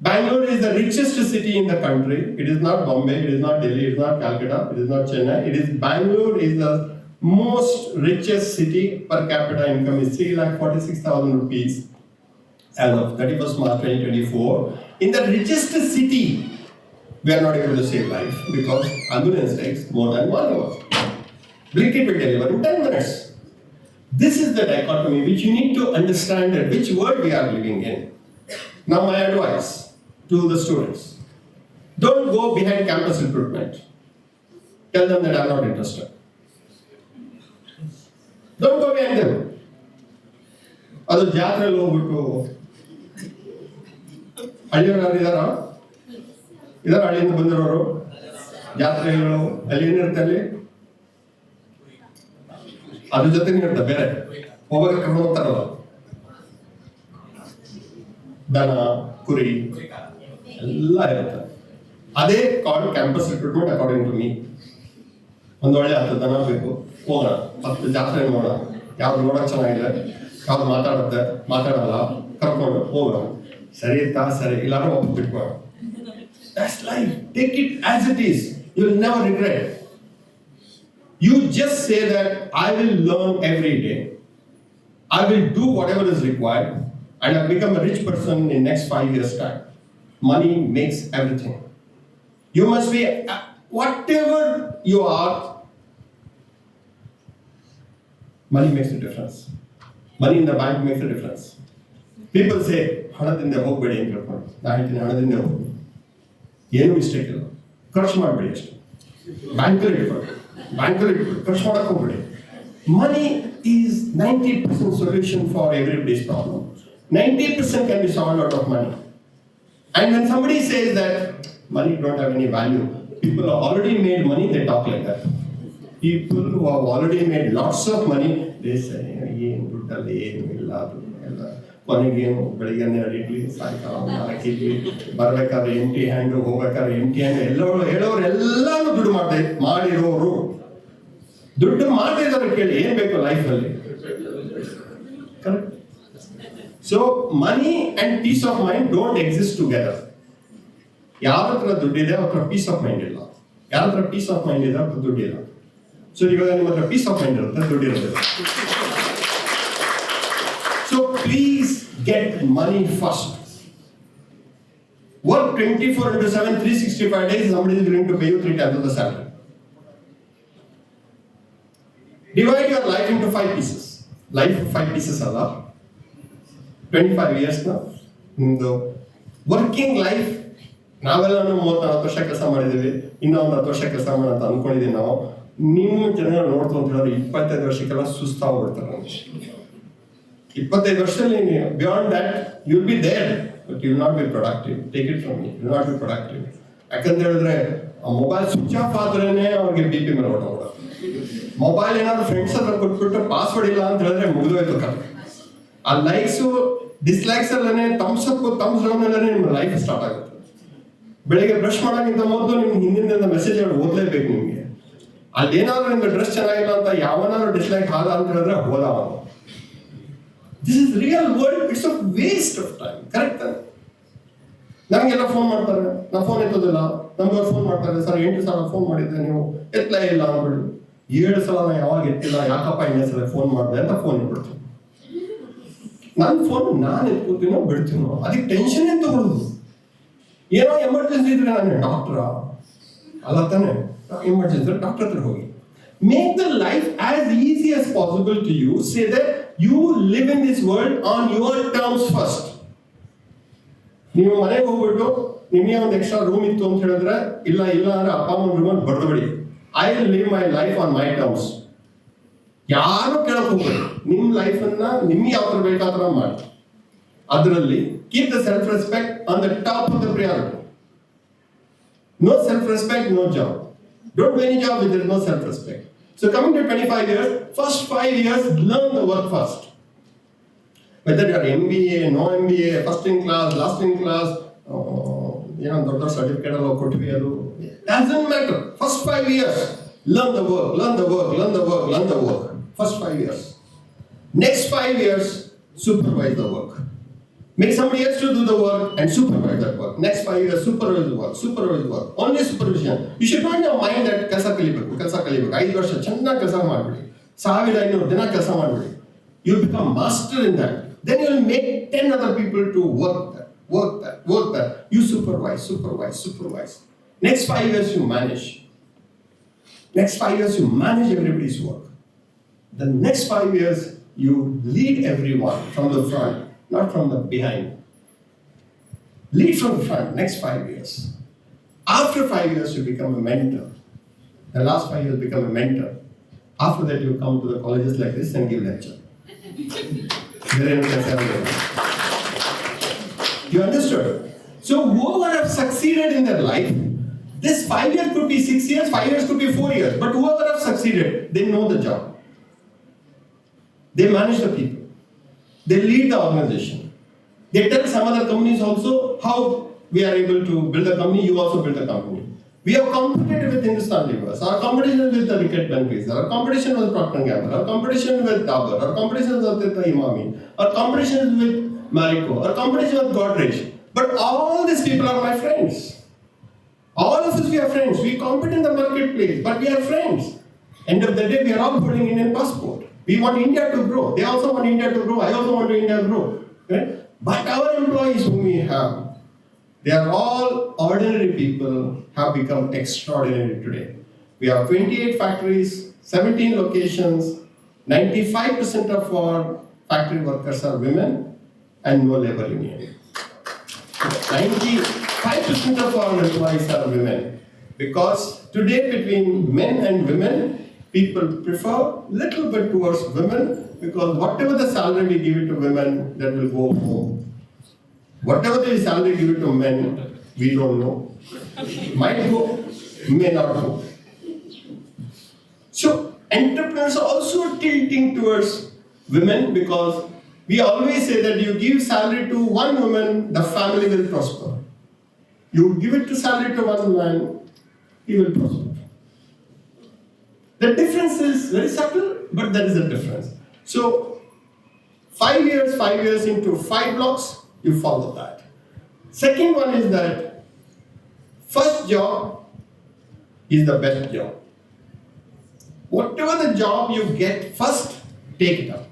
Bangalore is the richest city in the country. It is not Bombay, it is not Delhi, it is not Calcutta, it is not Chennai. It is Bangalore is the most richest city. Per capita income is 3,46,000 rupees as of 31st March 2024. In the richest city, we are not able to save life because ambulance takes more than 1 hour. Blinkit will deliver in 10 minutes. This is the dichotomy which you need to understand which world we are living in. Now my advice to the students, don't go behind campus recruitment. Tell them that I'm not interested. Don't go behind them. ಅದು ಜಾತ್ರೆಯಲ್ಲಿ ಹೋಗ್ಬಿಟ್ಟು ಹಳ್ಳಿಯವರು ಇದಾರ ಹಳ್ಳಿಯಿಂದ ಬಂದಿರೋರು ಜಾತ್ರೆಗಳು ಅಲ್ಲಿ ಏನಿರುತ್ತೆ, ಅಲ್ಲಿ ಅದ್ರ ಜೊತೆಗೆ ಇರುತ್ತೆ ಬೇರೆ ಹೋಗೋಕೆ ಕರ್ಕೊಂಡು ಹೋಗ್ತಾರಲ್ಲ, ದನ ಕುರಿ ಎಲ್ಲ ಇರುತ್ತೆ. ಅದೇ called campus recruitment according to me. ಒಂದು ಒಳ್ಳೆ 10 ದನ ಬೇಕು, ಹೋಗೋಣ 10 ಜಾತ್ರೆ ನೋಡೋಣ, ಯಾವ್ದು ನೋಡೋಕೆ ಚೆನ್ನಾಗಿದೆ, ಯಾವ್ದು ಮಾತಾಡಲ್ಲ, ಕರ್ಕೊಂಡು ಹೋಗೋಣ. ಸರಿ ಇತ್ತಾ ಸರಿ, ಇಲ್ಲಾಂದ್ರೆ ವಾಪಸ್ ಬಿಟ್ಕೋಣ. That's life. Take it as it is. You will never regret. You just say that I will learn every day. I will do whatever is required. And I've become a rich person in next 5 years' time. Money makes everything. You must be, whatever you are, money makes a difference. Money in the bank makes a difference. People say ಹಣದಿಂದ ಹೋಗಬೇಡಿ ಅಂತ ಹೇಳ್ಕೊಂಡು ನಾನು ಹೇಳ್ತೀನಿ ಹಣದಿಂದ ಹೋಗಿ ಏನು mistake ಇಲ್ಲ, ಖರ್ಚು ಮಾಡಬೇಡಿ ಅಷ್ಟೇ. ಬ್ಯಾಂಕಲ್ಲಿ ಇಟ್ಕೊಳ್ಳಿ, ಖರ್ಚು ಮಾಡಕ್ಕೆ ಹೋಗ್ಬೇಡಿ. Money is 90% solution for everybody's problem. 90% can be solved out of money. And when somebody says that money don't have any value, people who already made money, they talk like that. People who have already made lots of money, they say, ಏನು ದುಡ್ಡಲ್ಲಿ ಏನು ಇಲ್ಲ, ಕೊನೆಗೇನು ಬೆಳಿಗ್ಗೆ ಇಡ್ಲಿ ಸಾಯಂಕಾಲ 4 ಇಡ್ಲಿ, ಬರ್ಬೇಕಾದ್ರೆ ಎಂಟಿ hand, ಹೋಗ್ಬೇಕಾದ್ರೆ ಎಂಟಿ hand, ಹೇಳೋರು ಎಲ್ಲಾನು ದುಡ್ಡು ಮಾಡಿರೋರು. ದುಡ್ಡು ಮಾಡಿದವರು ಕೇಳಿ ಏನ್ ಬೇಕು ಲೈಫಲ್ಲಿ. So money and peace of mind don't exist together. ಯಾರ ಹತ್ರ ದುಡ್ಡಿದೆ ಅವ್ರ ಹತ್ರ ಪೀಸ್ ಆಫ್ ಮೈಂಡ್ ಇಲ್ಲ, ಯಾರ ಹತ್ರ ಪೀಸ್ ಆಫ್ ಮೈಂಡ್ ಇದೆ ಅವ್ರ ದುಡ್ಡಿಲ್ಲ. ಸೊ ಇವಾಗ ನಿಮ್ಮ ಹತ್ರ ಪೀಸ್ ಆಫ್ ಮೈಂಡ್ ಇರುತ್ತೆ, ದುಡ್ಡಿರುತ್ತೆ. So please get money first. Work 24/7, 365 days. Somebody is going to pay you 3 times the salary. Divide your life into 5 pieces. Life 5 pieces ಅಲ್ಲ, 25 years ನಿಮ್ದು ವರ್ಕಿಂಗ್ ಲೈಫ್. ನಾವೆಲ್ಲ 30-40 ವರ್ಷ ಕೆಲಸ ಮಾಡಿದ್ದೀವಿ, ಇನ್ನೂ ಒಂದು 10 ವರ್ಷ ಕೆಲಸ ಮಾಡೋಣ ಅಂತ ಅನ್ಕೊಂಡಿದ್ದೀವಿ ನಾವು. ನೀವು ಜನ ನೋಡ್ತು ಅಂತ ಹೇಳಿದ್ರೆ 25 ವರ್ಷಕ್ಕೆಲ್ಲ ಸುಸ್ತಾಗ್ಬಿಡ್ತಾರೆ. 25 ವರ್ಷದಲ್ಲಿ beyond that you will be there, but you will not be productive. Take it from me, you will not be productive. ಯಾಕಂತ ಹೇಳಿದ್ರೆ ಆ ಮೊಬೈಲ್ ಸ್ವಿಚ್ ಆಫ್ ಆದ್ರೇನೆ ಅವ್ರಿಗೆ BP ಮೇಲೆ ಹೊರಟೋಗ್ಬಿಡೋದು. ಮೊಬೈಲ್ ಏನಾದ್ರು ಫ್ರೆಂಡ್ಸ್ ಹತ್ರ ಕೊಟ್ಬಿಟ್ಟು ಪಾಸ್ವರ್ಡ್ ಇಲ್ಲ ಅಂತ ಹೇಳಿದ್ರೆ ಮುಗಿದೋಯ್ತು ಕತೆ. ಆ ಲೈಕ್ಸು ಡಿಸ್ಲೈಕ್ಸ್ ಅಲ್ಲೇ ಥಮ್ಸ್ ಅಪ್ ಥಮ್ಸ್ ಡೌನ್ ಅಲ್ಲೇ ನಿಮ್ಮ ಲೈಫ್ ಸ್ಟಾರ್ಟ್ ಆಗುತ್ತೆ. ಬೆಳಿಗ್ಗೆ ಬ್ರಷ್ ಮಾಡೋಕ್ಕಿಂತ ಮೊದಲು ನಿಮ್ಗೆ ಹಿಂದಿನ ಮೆಸೇಜ್ ಓದಲೇಬೇಕು. ನಿಮಗೆ ಅಲ್ಲಿ ಏನಾದ್ರು ನಿಮ್ಗೆ ಡ್ರೆಸ್ ಚೆನ್ನಾಗಿಲ್ಲ ಅಂತ ಯಾವನಾದ್ರು ಡಿಸ್ಲೈಕ್ ಆದ ಅಂತ ಹೇಳಿದ್ರೆ ಹೋದ. This is real world. It's a waste of time. Correct? ನಮಗೆಲ್ಲ ಫೋನ್ ಮಾಡ್ತಾರೆ, ನಾವು ಫೋನ್ ಎತ್ತೋದಿಲ್ಲ. ನಮ್ಗೆ ಫೋನ್ ಮಾಡ್ತಾರೆ, ಸರ್ 8 ಸಲ ಫೋನ್ ಮಾಡಿದ್ದೆ ನೀವು ಎತ್ತಲೇ ಇಲ್ಲ ಅಂದ್ಬಿಟ್ಟು. 7 ಸಲ ನಾನು ಯಾವಾಗ ಎತ್ತಿಲ್ಲ, ಯಾಕಪ್ಪ 8ನೇ ಸಲ ಫೋನ್ ಮಾಡಿದೆ ಅಂತ ಫೋನ್ ಇಟ್ಬಿಡ್ತೀನಿ. ನನ್ನ ಫೋನ್ ನಾನು ಎತ್ಕೋತೀನೋ ಬಿಡ್ತೀನೋ, ಅದಕ್ಕೆ ಟೆನ್ಷನ್ ಏನು ತಗೊಳ್ಳೋದು. ಏನೋ ಎಮರ್ಜೆನ್ಸಿ ಇದ್ರೆ ನಾನು ಡಾಕ್ಟ್ರ ಅಲ್ಲ ತಾನೆ, ಎಮರ್ಜೆನ್ಸಿ ಡಾಕ್ಟರ್ ಹತ್ರ ಹೋಗಿ. Make the life as easy as possible to you. Say that you live in this world on your terms first. ನೀವು ಮನೆಗೆ ಹೋಗ್ಬಿಟ್ಟು ನಿಮಗೆ ಒಂದು ಎಕ್ಸ್ಟ್ರಾ ರೂಮ್ ಇತ್ತು ಅಂತ ಹೇಳಿದ್ರೆ ಇಲ್ಲ ಅಂದ್ರೆ ಅಪ್ಪ ಅಮ್ಮನ ರೂಮಲ್ಲಿ ಬಡ್ದುಬಿಡಿ. I will live my life on my terms. ಯಾರು ಕೇಳಕ್ ಹೋಗ್ಬೇಡಿ. ನಿಮ್ಮ ಲೈಫನ್ನ ನಿಮ್ಗೆ ಯಾವ ಥರ ಬೇಕಾದ್ರೆ ಮಾಡಿ. ಅದರಲ್ಲಿ keep the self respect on the top of the priority. No self respect, no job. Don't do any job if there is no self-respect. So coming to 25 years, first 5 years, learn the work first. Whether you are MBA, no MBA, first in class, last in class, ದೊಡ್ಡ certificate ಎಲ್ಲ ಕೊಟ್ವಿ, ಅದು doesn't matter. First 5 years, learn the work. First 5 years. Next 5 years, supervise the work. Make somebody else to do the work and supervise that work. Next 5 years, supervise the work. Only supervision. You should not have mind that ಕೆಲಸ ಕಲಿಬೇಕು. 5 ವರ್ಷ ಚೆನ್ನಾಗಿ ಕೆಲಸ ಮಾಡಬೇಡಿ, 1500 ದಿನ ಕೆಲಸ ಮಾಡಬೇಡಿ. You become master in that. Then you will make 10 other people to work that. You supervise. Next 5 years you manage. Everybody's work. The next 5 years you lead everyone from the front, not from the behind. Lead from the front. Next 5 years. After 5 years you become a mentor. The last 5 years become a mentor. After that you come to the colleges like this and give lecture. You understood? So whoever have succeeded in their life, this 5 years could be 6 years, 5 years could be 4 years, but whoever have succeeded, they know the job. They manage the people. They lead the organization. They tell some other companies also how we are able to build a company, you also build a company. We have competed with Hindustan Levers. Our competition is with the Ricket Benfies. Our competition was Procter & Gamble. Our competition is with Dabur. Our competition is with Imami. Our competition is with Marico. Our competition is with Godrej. But all these people are my friends. All of us, we are friends. We compete in the marketplace, but we are friends. End of the day, we are all holding Indian passport. We want India to grow. They also want India to grow. I also want India to grow. Right? But our employees whom we have, they are all ordinary people, have become extraordinary today. We have 28 factories, 17 locations, 95% of our factory workers are women, and no labor union. 95% of our employees are women. Because today between men and women, people prefer little bit towards women because whatever the salary we give it to women, that will go home. Whatever the salary we give it to men, we don't know. Might go, may not go. So entrepreneurs are also tilting towards women because we always say that you give salary to one woman, the family will prosper. You give it to salary to one man, he will prosper. The difference is very subtle, but there is a difference. So 5 years into 5 blocks, you follow that. Second one is that first job is the best job. Whatever the job you get first, take it up.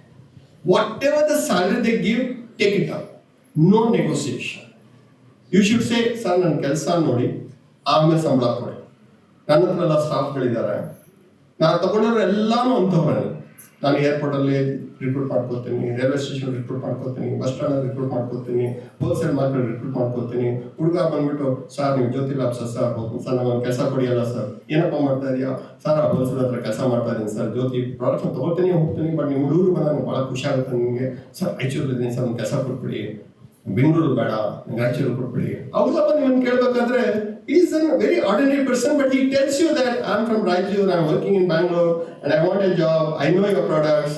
Whatever the salary they give, take it up. No negotiation. You should say, sir, ನನ್ನ ಕೆಲಸ ನೋಡಿ ಆಮೇಲೆ ಸಂಬಳ ಕೊಡಿ. ನನ್ನ ಹತ್ರ ಎಲ್ಲ ಸ್ಟಾಫ್ಗಳಿದ್ದಾರೆ. ನಾನು ತಗೊಂಡಿರೋ ಎಲ್ಲಾನು ಅಂಥವ್ರೆ. ನಾನು ಏರ್ಪೋರ್ಟಲ್ಲಿ ರಿಕ್ರೂಟ್ ಮಾಡ್ಕೋತೀನಿ, ರೈಲ್ವೆ ಸ್ಟೇಷನ್ ರಿಕ್ರೂಟ್ ಮಾಡ್ಕೋತೀನಿ, ಬಸ್ ಸ್ಟ್ಯಾಂಡಲ್ಲಿ ರಿಕ್ರೂಟ್ ಮಾಡ್ಕೋತೀನಿ, ಹೋಲ್ಸೇಲ್ ಮಾರ್ಕೆಟ್ ರಿಕ್ರೂಟ್ ಮಾಡ್ಕೋತೀನಿ. ಹುಡುಗ ಬಂದ್ಬಿಟ್ಟು ಸರ್ ನೀವು ಜ್ಯೋತಿ ಲ್ಯಾಬ್ಸ್ ಸರ್ ನನಗೊಂದು ಕೆಲಸ ಕೊಡಿಯಲ್ಲ ಸರ್, ಏನಪ್ಪ ಮಾಡ್ತಾ ಇದೆಯಾ ಸರ್, ಹೋಲ್ಸೇಲ್ ಹತ್ರ ಕೆಲಸ ಮಾಡ್ತಾ ಇದ್ದೀನಿ ಸರ್, ಜ್ಯೋತಿ ಪ್ರಾಡಕ್ಟ್ನ ತೊಗೊಳ್ತೀನಿ ಹೋಗ್ತೀನಿ, ಬಟ್ ನಿಮ್ಮ ಹುಡುಗರು ಬಂದಾಗ ಭಾಳ ಖುಷಿ ಆಗುತ್ತೆ ನಿಮಗೆ ಸರ್, ರಾಯಚೂರಲ್ಲಿದ್ದೀನಿ ಸರ್, ಒಂದು ಕೆಲಸ ಕೊಟ್ಬಿಡಿ, ಬೆಂಗಳೂರು ಬೇಡ ನಂಗೆ ರಾಯಚೂರು ಕೊಟ್ಬಿಡಿ. ಅವಾಗ ನಿಮ್ಮನ್ನು ಕೇಳಬೇಕಾದ್ರೆ is a very ordinary person, but he tells you that I'm from Raichur, I'm working in Bangalore, and I want a job, I know your products,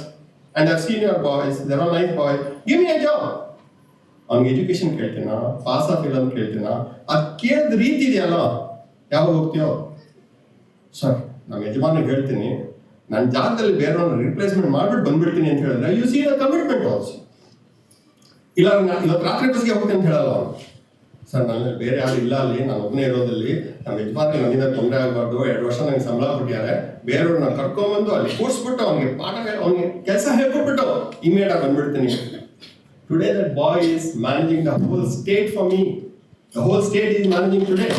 and I've seen your boys, they're all nice boys, give me a job. ಅವ್ನಿಗೆ education ಕೇಳ್ತೀನಾ, pass of ಇಲ್ಲ ಅಂತ ಕೇಳ್ತೀನಾ, ಅದು ಕೇಳಿದ ರೀತಿ ಇದೆಯಲ್ಲ, ಯಾವಾಗ ಹೋಗ್ತೀಯೋ sir ನಮ್ಮ ಯಜಮಾನಿಗೆ ಹೇಳ್ತೀನಿ ನನ್ನ ಜಾಗದಲ್ಲಿ ಬೇರೆಯವ್ರನ್ನ ರಿಪ್ಲೇಸ್ಮೆಂಟ್ ಮಾಡ್ಬಿಟ್ಟು ಬಂದ್ಬಿಡ್ತೀನಿ ಅಂತ ಹೇಳಿದ್ರೆ U C the commitment also. ಇಲ್ಲ ಇವತ್ತು ರಾತ್ರಿ ಬಸ್ಗೆ ಹೋಗ್ತೀನಿ ಅಂತ ಹೇಳಲ್ಲ ಅವನು, ಸರ್ ನನ್ನ ಬೇರೆ ಯಾರು ಇಲ್ಲ ಅಲ್ಲಿ, ನಾನು ಒಬ್ಬನೇ ಇರೋದಲ್ಲಿ, ನಮ್ಮ ಯಜಮಾನಿಗೆ ನನ್ನಿಂದ ತೊಂದರೆ ಆಗಬಾರ್ದು, 2 ವರ್ಷ ನನಗೆ ಸಂಬಳ ಕೊಟ್ಟಿದ್ದಾರೆ, ಬೇರೆಯವ್ರನ್ನ ಕರ್ಕೊಂಡ್ಬಂದು ಅಲ್ಲಿ ಕೂರಿಸ್ಬಿಟ್ಟು ಅವನಿಗೆ ಪಾಠ ಅವನಿಗೆ ಕೆಲಸ ಹೇಳ್ಕೊಟ್ಬಿಟ್ಟು ಇಮಿಡಿಯೇಟ್ ಆಗಿ ಬಂದ್ಬಿಡ್ತೀನಿ. Today that boy is managing the whole state for me. The whole state is managing today.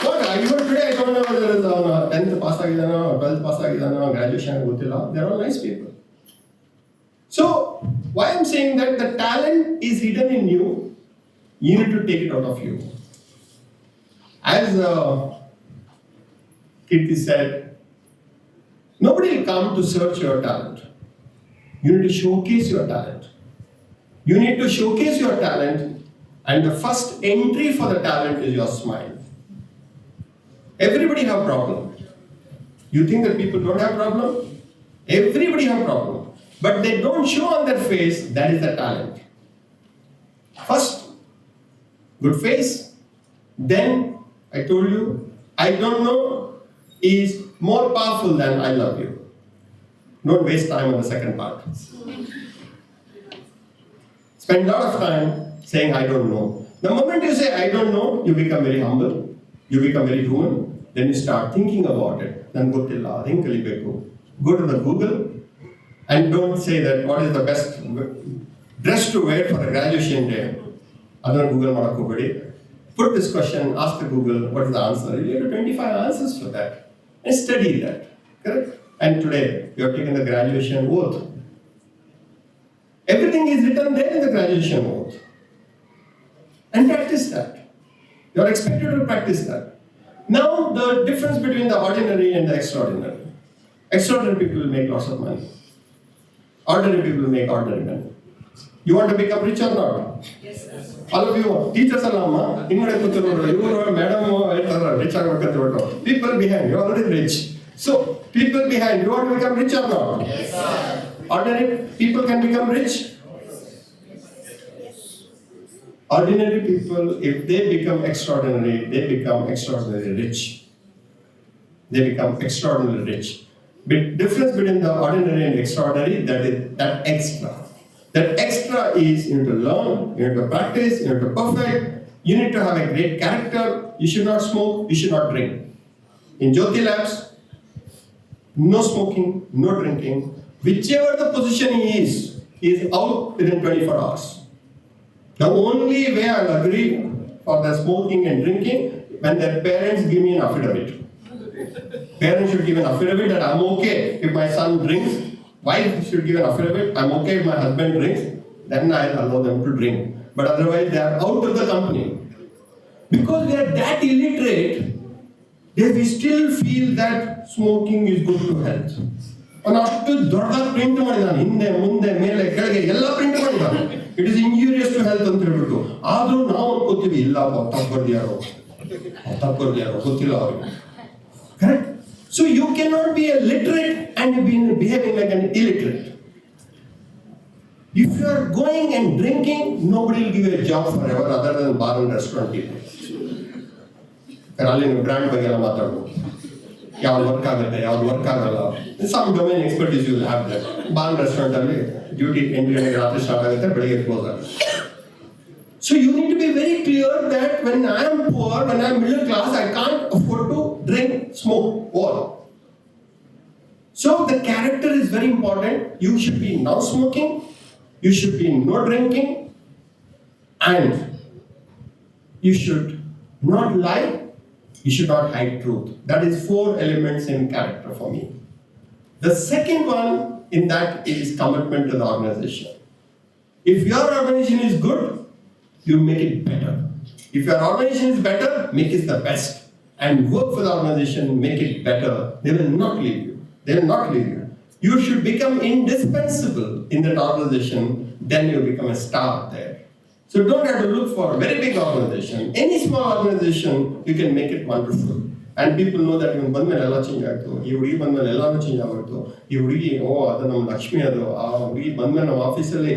What? Even today I don't know whether it's 10th pass agidana, 12th pass agidana, graduation gottilla. They are all nice people. So why I'm saying that the talent is hidden in you. You need to take it out of you. As Kirti said, nobody will come to search your talent. You need to showcase your talent. You need to showcase your talent, and the first entry for the talent is your smile. Everybody have problem. You think that people don't have problem? Everybody have problem, but they don't show on their face. That is the talent. First, good face. Then I told you, I don't know is more powerful than I love you. Don't waste time on the second part. Spend a lot of time saying I don't know. The moment you say I don't know, you become very humble, you become very human, then you start thinking about it. Then go to the Google and don't say that what is the best dress to wear for a graduation day. Other Google Marakubadi. Put this question, ask the Google what is the answer. You have 25 answers for that. And study that. Correct? And today you have taken the graduation oath. Everything is written there in the graduation oath. And practice that. You are expected to practice that. Now the difference between the ordinary and the extraordinary. Extraordinary people will make lots of money. Ordinary people will make ordinary money. You want to become rich or not? Yes, sir. All of you, teachers alama, madam, rich people behind, you are already rich. So, people behind, you want to become rich or not? Yes, sir. Ordinary people can become rich. Ordinary people, if they become extraordinary, they become extraordinarily rich. They become extraordinarily rich. But difference between the ordinary and extraordinary, that is that extra. That extra is you need to learn, you need to practice, you need to perfect, you need to have a great character, you should not smoke, you should not drink. In Jyothy Labs, no smoking, no drinking. Whichever the position he is out within 24 hours. The only way I'll agree for the smoking and drinking, when their parents give me an affidavit. Parents should give an affidavit that I'm okay if my son drinks. Wife should give an affidavit, I'm okay if my husband drinks. then I'll allow them to drink. But otherwise, they are out of the company. Because we are that illiterate, we still feel that smoking is good to health. ಅವನು ಅಷ್ಟು ದೊಡ್ಡದಾಗಿ print ಮಾಡಿದ್ದಾನೆ, ಹಿಂದೆ ಮುಂದೆ ಮೇಲೆ ಕೆಳಗೆ ಎಲ್ಲ print ಮಾಡಿದ್ದಾನೆ. It is injurious to health ಅಂತ ಹೇಳ್ಬಿಟ್ಟು. ಆದ್ರೂ ನಾವು ಅನ್ಕೋತೀವಿ ಇಲ್ಲ ತಪ್ಪರ್ದ್ಯಾರೋ ಗೊತ್ತಿಲ್ಲ ಅವ್ರಿಗೆ. Correct? So you can not be a literate and behaving like an illiterate. If you are going and drinking, nobody will give you a job forever other than bar and restaurant people. ಅಲ್ಲಿ ನೀವು brand ಬಗ್ಗೆ ಎಲ್ಲ ಮಾತಾಡ್ಬೋದು. ಯಾವ್ದು work ಆಗುತ್ತೆ, ಯಾವ್ದು work ಆಗಲ್ಲ. Some domain expertise you will have that. Bar restaurant ಅಲ್ಲಿ ಡ್ಯೂಟಿ 8 ಗಂಟೆಗೆ ರಾತ್ರಿ ಸ್ಟಾರ್ಟ್ ಆಗುತ್ತೆ, ಬೆಳಿಗ್ಗೆ ಕ್ಲೋಸ್ ಆಗುತ್ತೆ. So you need to be very clear that when I am poor, when I am middle class, I can't afford to drink, smoke, or. So the character is very important. You should be not smoking, you should be no drinking, and you should not lie. You should not hide truth. That is 4 elements in character for me. The second one in that is commitment to the organization. If your organization is good, you make it better. If your organization is better, make it the best. And work for the organization, make it better. They will not leave you. They will not leave you. You should become indispensable in that organization, then you become a star there. So don't have to look for a very big organization. Any small organization, you can make it wonderful. And people know that even ಬಂದ್ಮೇಲೆ ಎಲ್ಲ change ಆಯಿತು, ಈ ಹುಡುಗಿ ಬಂದ್ಮೇಲೆ ಎಲ್ಲಾನು change ಆಗೋಯ್ತು, ಈ ಹುಡುಗಿ ಅದು ನಮ್ಮ ಲಕ್ಷ್ಮಿ, ಅದು ಆ ಹುಡುಗಿ ಬಂದ್ಮೇಲೆ ನಮ್ಮ ಆಫೀಸಲ್ಲಿ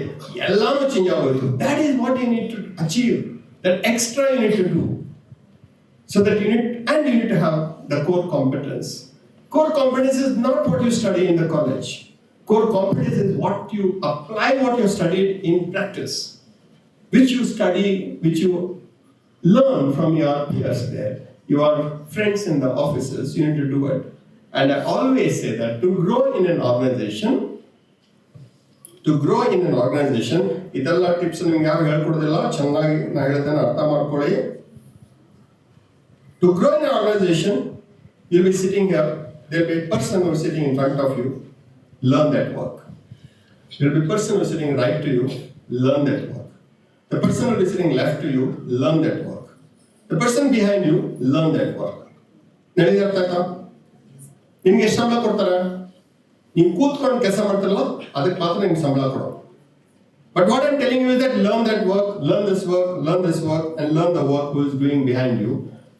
ಎಲ್ಲಾನು ಚೇಂಜ್ ಆಗೋಯ್ತು. That is what you need to achieve. That extra you need to do. So that you need to have the core competence. Core competence is not what you study in the college. Core competence is what you apply, what you studied in practice. Which you study, which you learn from your peers there, your friends in the offices, you need to do it. And I always say that to grow in an organization, ಇದೆಲ್ಲ tips ನಿಮ್ಗೆ ಯಾರು ಹೇಳ್ಕೊಡೋದಿಲ್ಲ, ಚೆನ್ನಾಗಿ ನಾನು ಹೇಳ್ತೇನೆ, ಅರ್ಥ ಮಾಡ್ಕೊಳ್ಳಿ. To grow in an organization, you'll be sitting here, there'll be a person who is sitting in front of you, learn that work. There'll be a person who is sitting right to you, learn that work. The person who is sitting left to you, learn that work. The person behind you, learn that work. ನಡೆದಿರ್ತಾಯ್ತಾ? ನಿಮ್ಗೆ ಎಷ್ಟು ಸಂಬಳ ಕೊಡ್ತಾರೆ? ನೀವು ಕೂತ್ಕೊಂಡು ಕೆಲಸ ಮಾಡ್ತಾರಲ್ಲ, ಅದಕ್ಕೆ ಮಾತ್ರ ನಿಮ್ಗೆ ಸಂಬಳ ಕೊಡೋದು. But what I'm telling you is that learn that work, learn this work, and learn the work who is doing behind you.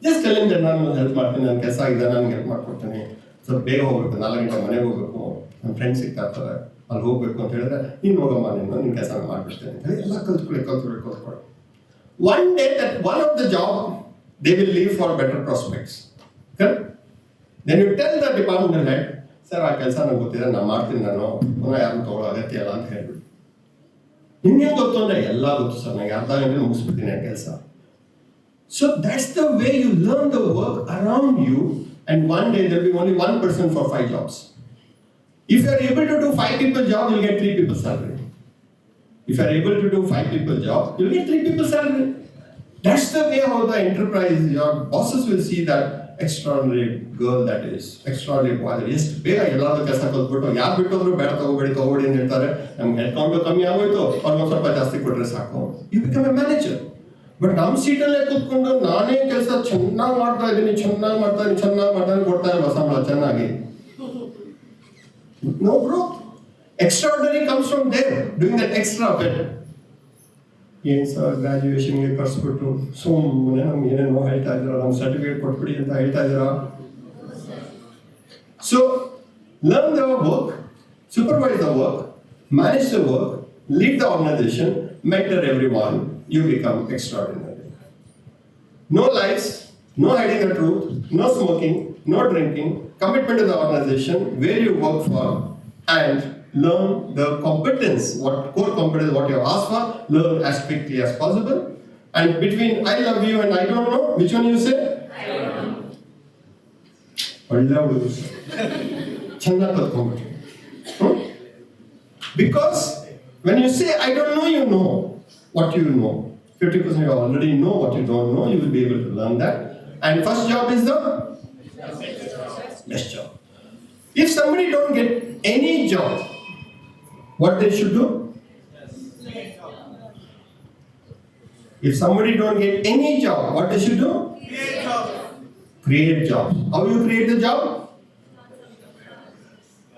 Just tell him that ನಾನು ಹೆಲ್ಪ್ ಮಾಡ್ತೀನಿ, ನನ್ನ ಕೆಲಸ ಇದೆ, ನಾನು ಹೆಲ್ಪ್ ಮಾಡ್ಕೊಡ್ತೀನಿ. ಸ್ವಲ್ಪ ಬೇಗ ಹೋಗ್ಬೇಕು, 4 ಗಂಟೆ ಮನೆಗೆ ಹೋಗ್ಬೇಕು, ನನ್ನ ಫ್ರೆಂಡ್ಸ್ ಸಿಗ್ತಾ ಇರ್ತಾರೆ, ಅಲ್ಲಿ ಹೋಗ್ಬೇಕು ಅಂತ ಹೇಳಿದ್ರೆ, ನೀನು ಹೋಗಮ್ಮ, ನಿನ್ನ ಕೆಲಸ ಮಾಡ್ಬಿಡ್ತೇನೆ ಅಂತ ಹೇಳಿ ಎಲ್ಲ ಕಲ್ತ್ಕೊಳ್ಳಿ. One day that one of the job, they will leave for better prospects. Correct? Then you tell the department head, sir ಆ ಕೆಲಸ ನಂಗೆ ಗೊತ್ತಿದೆ, ನಾನು ಮಾಡ್ತೀನಿ, ನಾನು ಪುನಃ ಯಾರನ್ನು ತಗೊಳ್ಳೋ ಅಗತ್ಯ ಇಲ್ಲ ಅಂತ ಹೇಳ್ಬಿಟ್ಟು. ನಿಮ್ಗೆ ಗೊತ್ತು ಅಂದರೆ ಎಲ್ಲ ಗೊತ್ತು ಸರ್, ನನಗೆ ಅರ್ಧ ಗಂಟೆ ಮುಗಿಸ್ಬಿಡ್ತೀನಿ ಆ ಕೆಲಸ. So that's the way you learn the work around you, and one day there will be only one person for 5 jobs. If you are able to do 5 people's job, you'll get 3 people's salary. If you are able to do 5 people's job, you'll get 3 people's salary. That's the way how the enterprise, your bosses will see that extraordinary girl that is, extraordinary boy. ಎಷ್ಟು ಬೇಗ ಎಲ್ಲಾದ್ರೂ ಕೆಲಸ ಕಲ್ತ್ಬಿಟ್ಟು, ಯಾರು ಬಿಟ್ಟೋದ್ರು ಬೇಡ ತಗೋಬೇಡಿ ಅಂತ ಹೇಳ್ತಾರೆ, ನಮ್ಗೆ head count ಕಮ್ಮಿ ಆಗೋಯ್ತು, ಅವ್ರಿಗೆ ಸ್ವಲ್ಪ ಜಾಸ್ತಿ ಕೊಟ್ಟರೆ ಸಾಕು. You become a manager. But ನಮ್ಮ ಸೀಟಲ್ಲೇ ಕೂತ್ಕೊಂಡು ನಾನೇ ಕೆಲಸ ಚೆನ್ನಾಗಿ ಮಾಡ್ತಾ ಇದ್ದೀನಿ, ಕೊಡ್ತಾ ಇಲ್ಲ ಸಂಬಳ ಚೆನ್ನಾಗಿ. No growth. Extraordinary comes from there, doing that extra bit. ಏನು ಸರ್ ಗ್ರಾಜುಯೇಷನ್ಗೆ ಕರ್ಸ್ಬಿಟ್ಟು ಸುಮ್ಮನೆ ನಮ್ಗೆ ಏನೇನೋ ಹೇಳ್ತಾ ಇದ್ದೀರಾ, ನಮ್ಮ ಸರ್ಟಿಫಿಕೇಟ್ ಕೊಟ್ಬಿಡಿ ಅಂತ ಹೇಳ್ತಾ ಇದ್ದೀರಾ. So learn the work, supervise the work, manage the work, lead the organization, mentor everyone, you become extraordinary. No lies, no hiding the truth, no smoking, no drinking, commitment to the organization, where you work for, and learn the competence, what core competence, what you have asked for, learn as quickly as possible. And between I love you and I don't know, which one you say? I love you. ಚೆನ್ನಾಗಿ ಕಲ್ತ್ಕೊಂಡ್ಬಿಟ್ಟು. Because when you say I don't know, you know what you know. 50% you already know what you don't know, you will be able to learn that. And first job is the best job. If somebody don't get any job, what they should do? If somebody don't get any job, what they should do? Create jobs. Create jobs. How you create the job?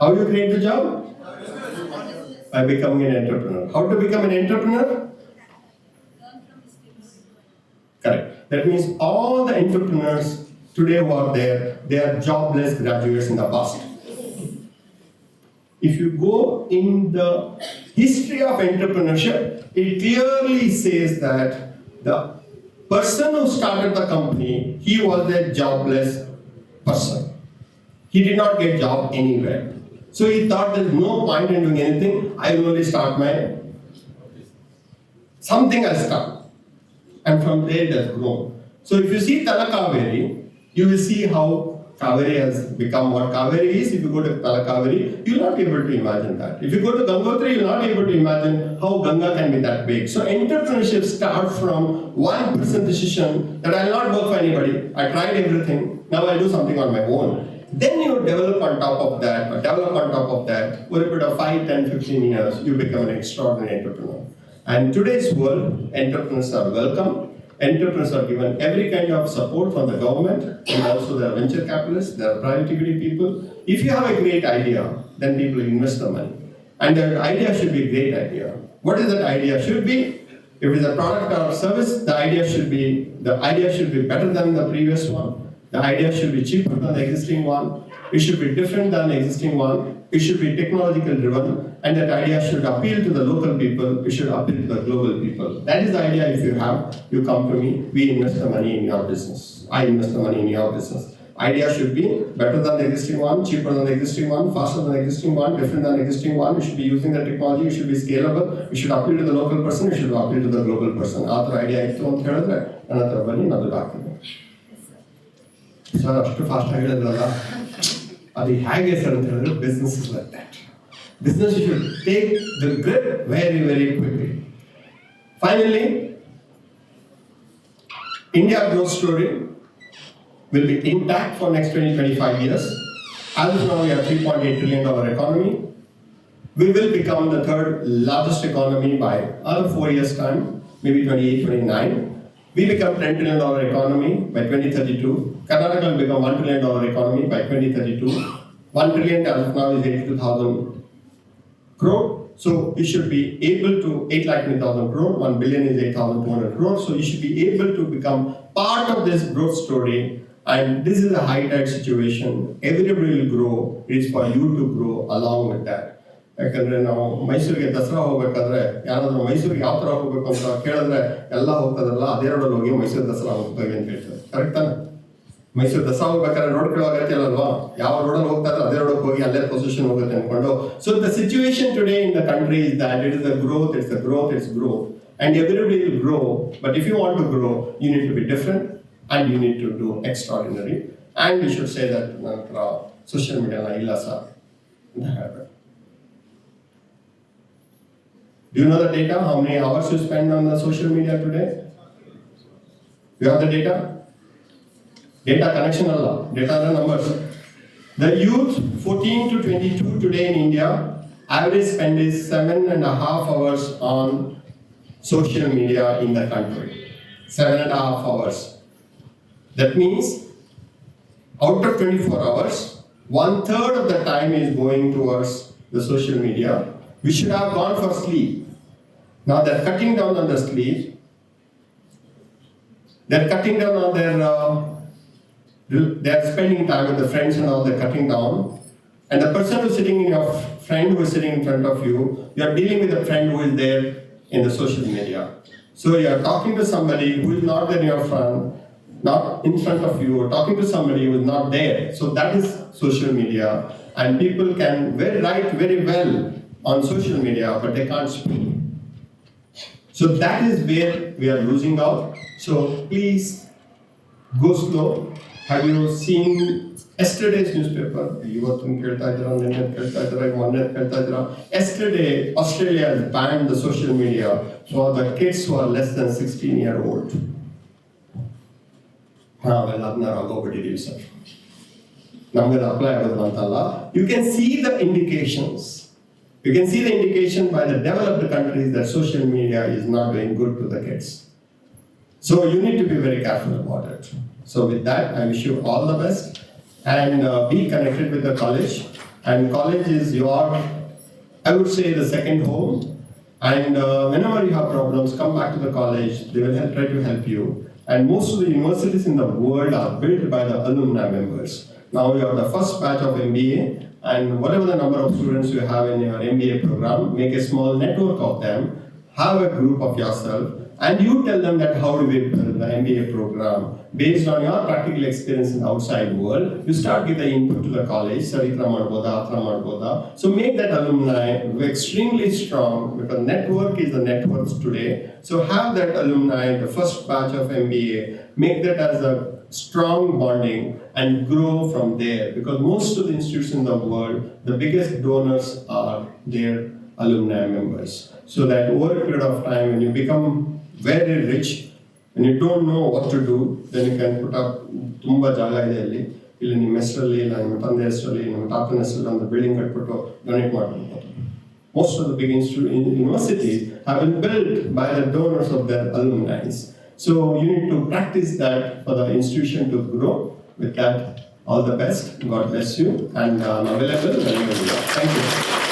How you create the job? By becoming an entrepreneur. How to become an entrepreneur? Correct. That means all the entrepreneurs today who are there, they are jobless graduates in the past. If you go in the history of entrepreneurship, it clearly says that the person who started the company, he was a jobless person. He did not get job anywhere. So he thought there's no point in doing anything. I will only start something I'll start. And from there it has grown. So if you see Talakaveri, you will see how Kaveri has become what Kaveri is. If you go to Talakaveri, you will not be able to imagine that. If you go to Gangotri, you will not be able to imagine how Ganga can be that big. So entrepreneurship starts from 1% decision that I will not work for anybody. I tried everything. Now I'll do something on my own. Then you develop on top of that, over a period of 5, 10, 15 years, you become an extraordinary entrepreneur. And today's world, entrepreneurs are welcome. Entrepreneurs are given every kind of support from the government, and also there are venture capitalists, there are private equity people. If you have a great idea, then people invest the money. And that idea should be a great idea. What is that idea should be? If it is a product or service, the idea should be better than the previous one. The idea should be cheaper than the existing one. It should be different than the existing one. It should be technological driven, and that idea should appeal to the local people. It should appeal to the global people. That is the idea. If you have, you come to me. We invest the money in your business. I invest the money in your business. Idea should be better than the existing one, cheaper than the existing one, faster than the existing one, different than the existing one. You should be using the technology. You should be scalable. You should appeal to the local person. You should appeal to the global person. Other idea is to another money, another document. So ಅಷ್ಟು fast ಆಗಿರೋದ್ರಲ್ಲ ಅದು ಹೇಗೆ sir ಅಂತ ಹೇಳಿದ್ರೆ business is like that. Business should take the grip very, very quickly. Finally, India growth story will be intact for next 20-25 years. As of now, we have $3.8 trillion economy. We will become the third largest economy by another 4 years' time, maybe 28, 29. We become $10 trillion economy by 2032. Karnataka will become $1 trillion economy by 2032. 1 trillion as of now is 82,000 crore. So we should be able to 8,20,000 crore. 1 billion is 8,200 crore. So you should be able to become part of this growth story. And this is a high tide situation. Everybody will grow. It is for you to grow along with that. ಯಾಕಂದ್ರೆ ನಾವು ಮೈಸೂರಿಗೆ ದಸರಾ ಹೋಗ್ಬೇಕಾದ್ರೆ ಯಾರಾದ್ರೂ ಮೈಸೂರಿಗೆ ಯಾವ ತರ ಹೋಗ್ಬೇಕು ಅಂತ ಕೇಳಿದ್ರೆ ಎಲ್ಲ ಹೋಗ್ತದಲ್ಲ ಅದೇ ರೋಡಲ್ಲಿ ಹೋಗಿ ಮೈಸೂರು ದಸರಾ ಹೋಗ್ತಾರೆ ಅಂತ ಹೇಳ್ತಾರೆ. ಕರೆಕ್ಟ್ ತಾನೆ? ಮೈಸೂರು ದಸರಾ ಹೋಗ್ಬೇಕಾದ್ರೆ ರೋಡ್ ಕೇಳೋಗತ್ತೆ ಅಲ್ವಾ? ಯಾವ ರೋಡಲ್ಲಿ ಹೋಗ್ತಾ ಇದ್ರೆ ಅದೇ ರೋಡಕ್ಕೆ ಹೋಗಿ ಅಲ್ಲೇ ಪೊಸಿಷನ್ ಹೋಗುತ್ತೆ ಅನ್ಕೊಂಡು. So the situation today in the country is that it is the growth, it's growth and everybody will grow. But if you want to grow, you need to be different and you need to do extraordinary. And we should say that social media illa sir. Do you know the data? How many hours you spend on the social media today? You have the data? Data connection Allah. Data are numbers. The youth 14 to 22 today in India, average spend is 7.5 hours on social media in the country. 7.5 hours. That means out of 24 hours, 1/3 of the time is going towards the social media. We should have gone for sleep. Now they're cutting down on the sleep. They're cutting down on they're spending time with the friends and all, they're cutting down. And the person who's sitting in your friend who is sitting in front of you, you're dealing with a friend who is there in the social media. So you're talking to somebody who is not there in your front, not in front of you, or talking to somebody who is not there. So that is social media. And people can write very well on social media, but they can't speak. So that is where we are losing out. So please go slow. Have you seen yesterday's newspaper? Yesterday, Australia has banned the social media for the kids who are less than 16-year-old. You can see the indications. You can see the indication by the developed countries that social media is not doing good to the kids. So you need to be very careful about it. So with that, I wish you all the best, and be connected with the college. And college is your, I would say, the second home. And whenever you have problems, come back to the college. They will try to help you. And most of the universities in the world are built by the alumni members. Now you are the first batch of MBA, and whatever the number of students you have in your MBA program, make a small network of them, have a group of yourself, and you tell them that how do we build the MBA program. Based on your practical experience in the outside world, you start with the input to the college, Saritra Madboda, Atra Madboda. So make that alumni extremely strong, because network is the networks today. So have that alumni, the first batch of MBA, make that as a strong bonding and grow from there, because most of the institutions in the world, the biggest donors are their alumni members. So that over a period of time, when you become very rich, when you don't know what to do, then you can put up tumba jaga ಇದೆ ಅಲ್ಲಿ, ಇಲ್ಲಿ ನಿಮ್ಮ ಹೆಸರಲ್ಲಿ, ಇಲ್ಲ ನಿಮ್ಮ ತಂದೆ ಹೆಸರಲ್ಲಿ, ನಿಮ್ಮ ತಾತನ ಹೆಸರಲ್ಲಿ ಒಂದು ಬಿಲ್ಡಿಂಗ್ ಕಟ್ಬಿಟ್ಟು ಡೊನೇಟ್ ಮಾಡ್ಬೋದು. Most of the big universities have been built by the donors of their alumni. So you need to practice that for the institution to grow. With that, all the best. God bless you. And I'm available whenever you are. Thank you.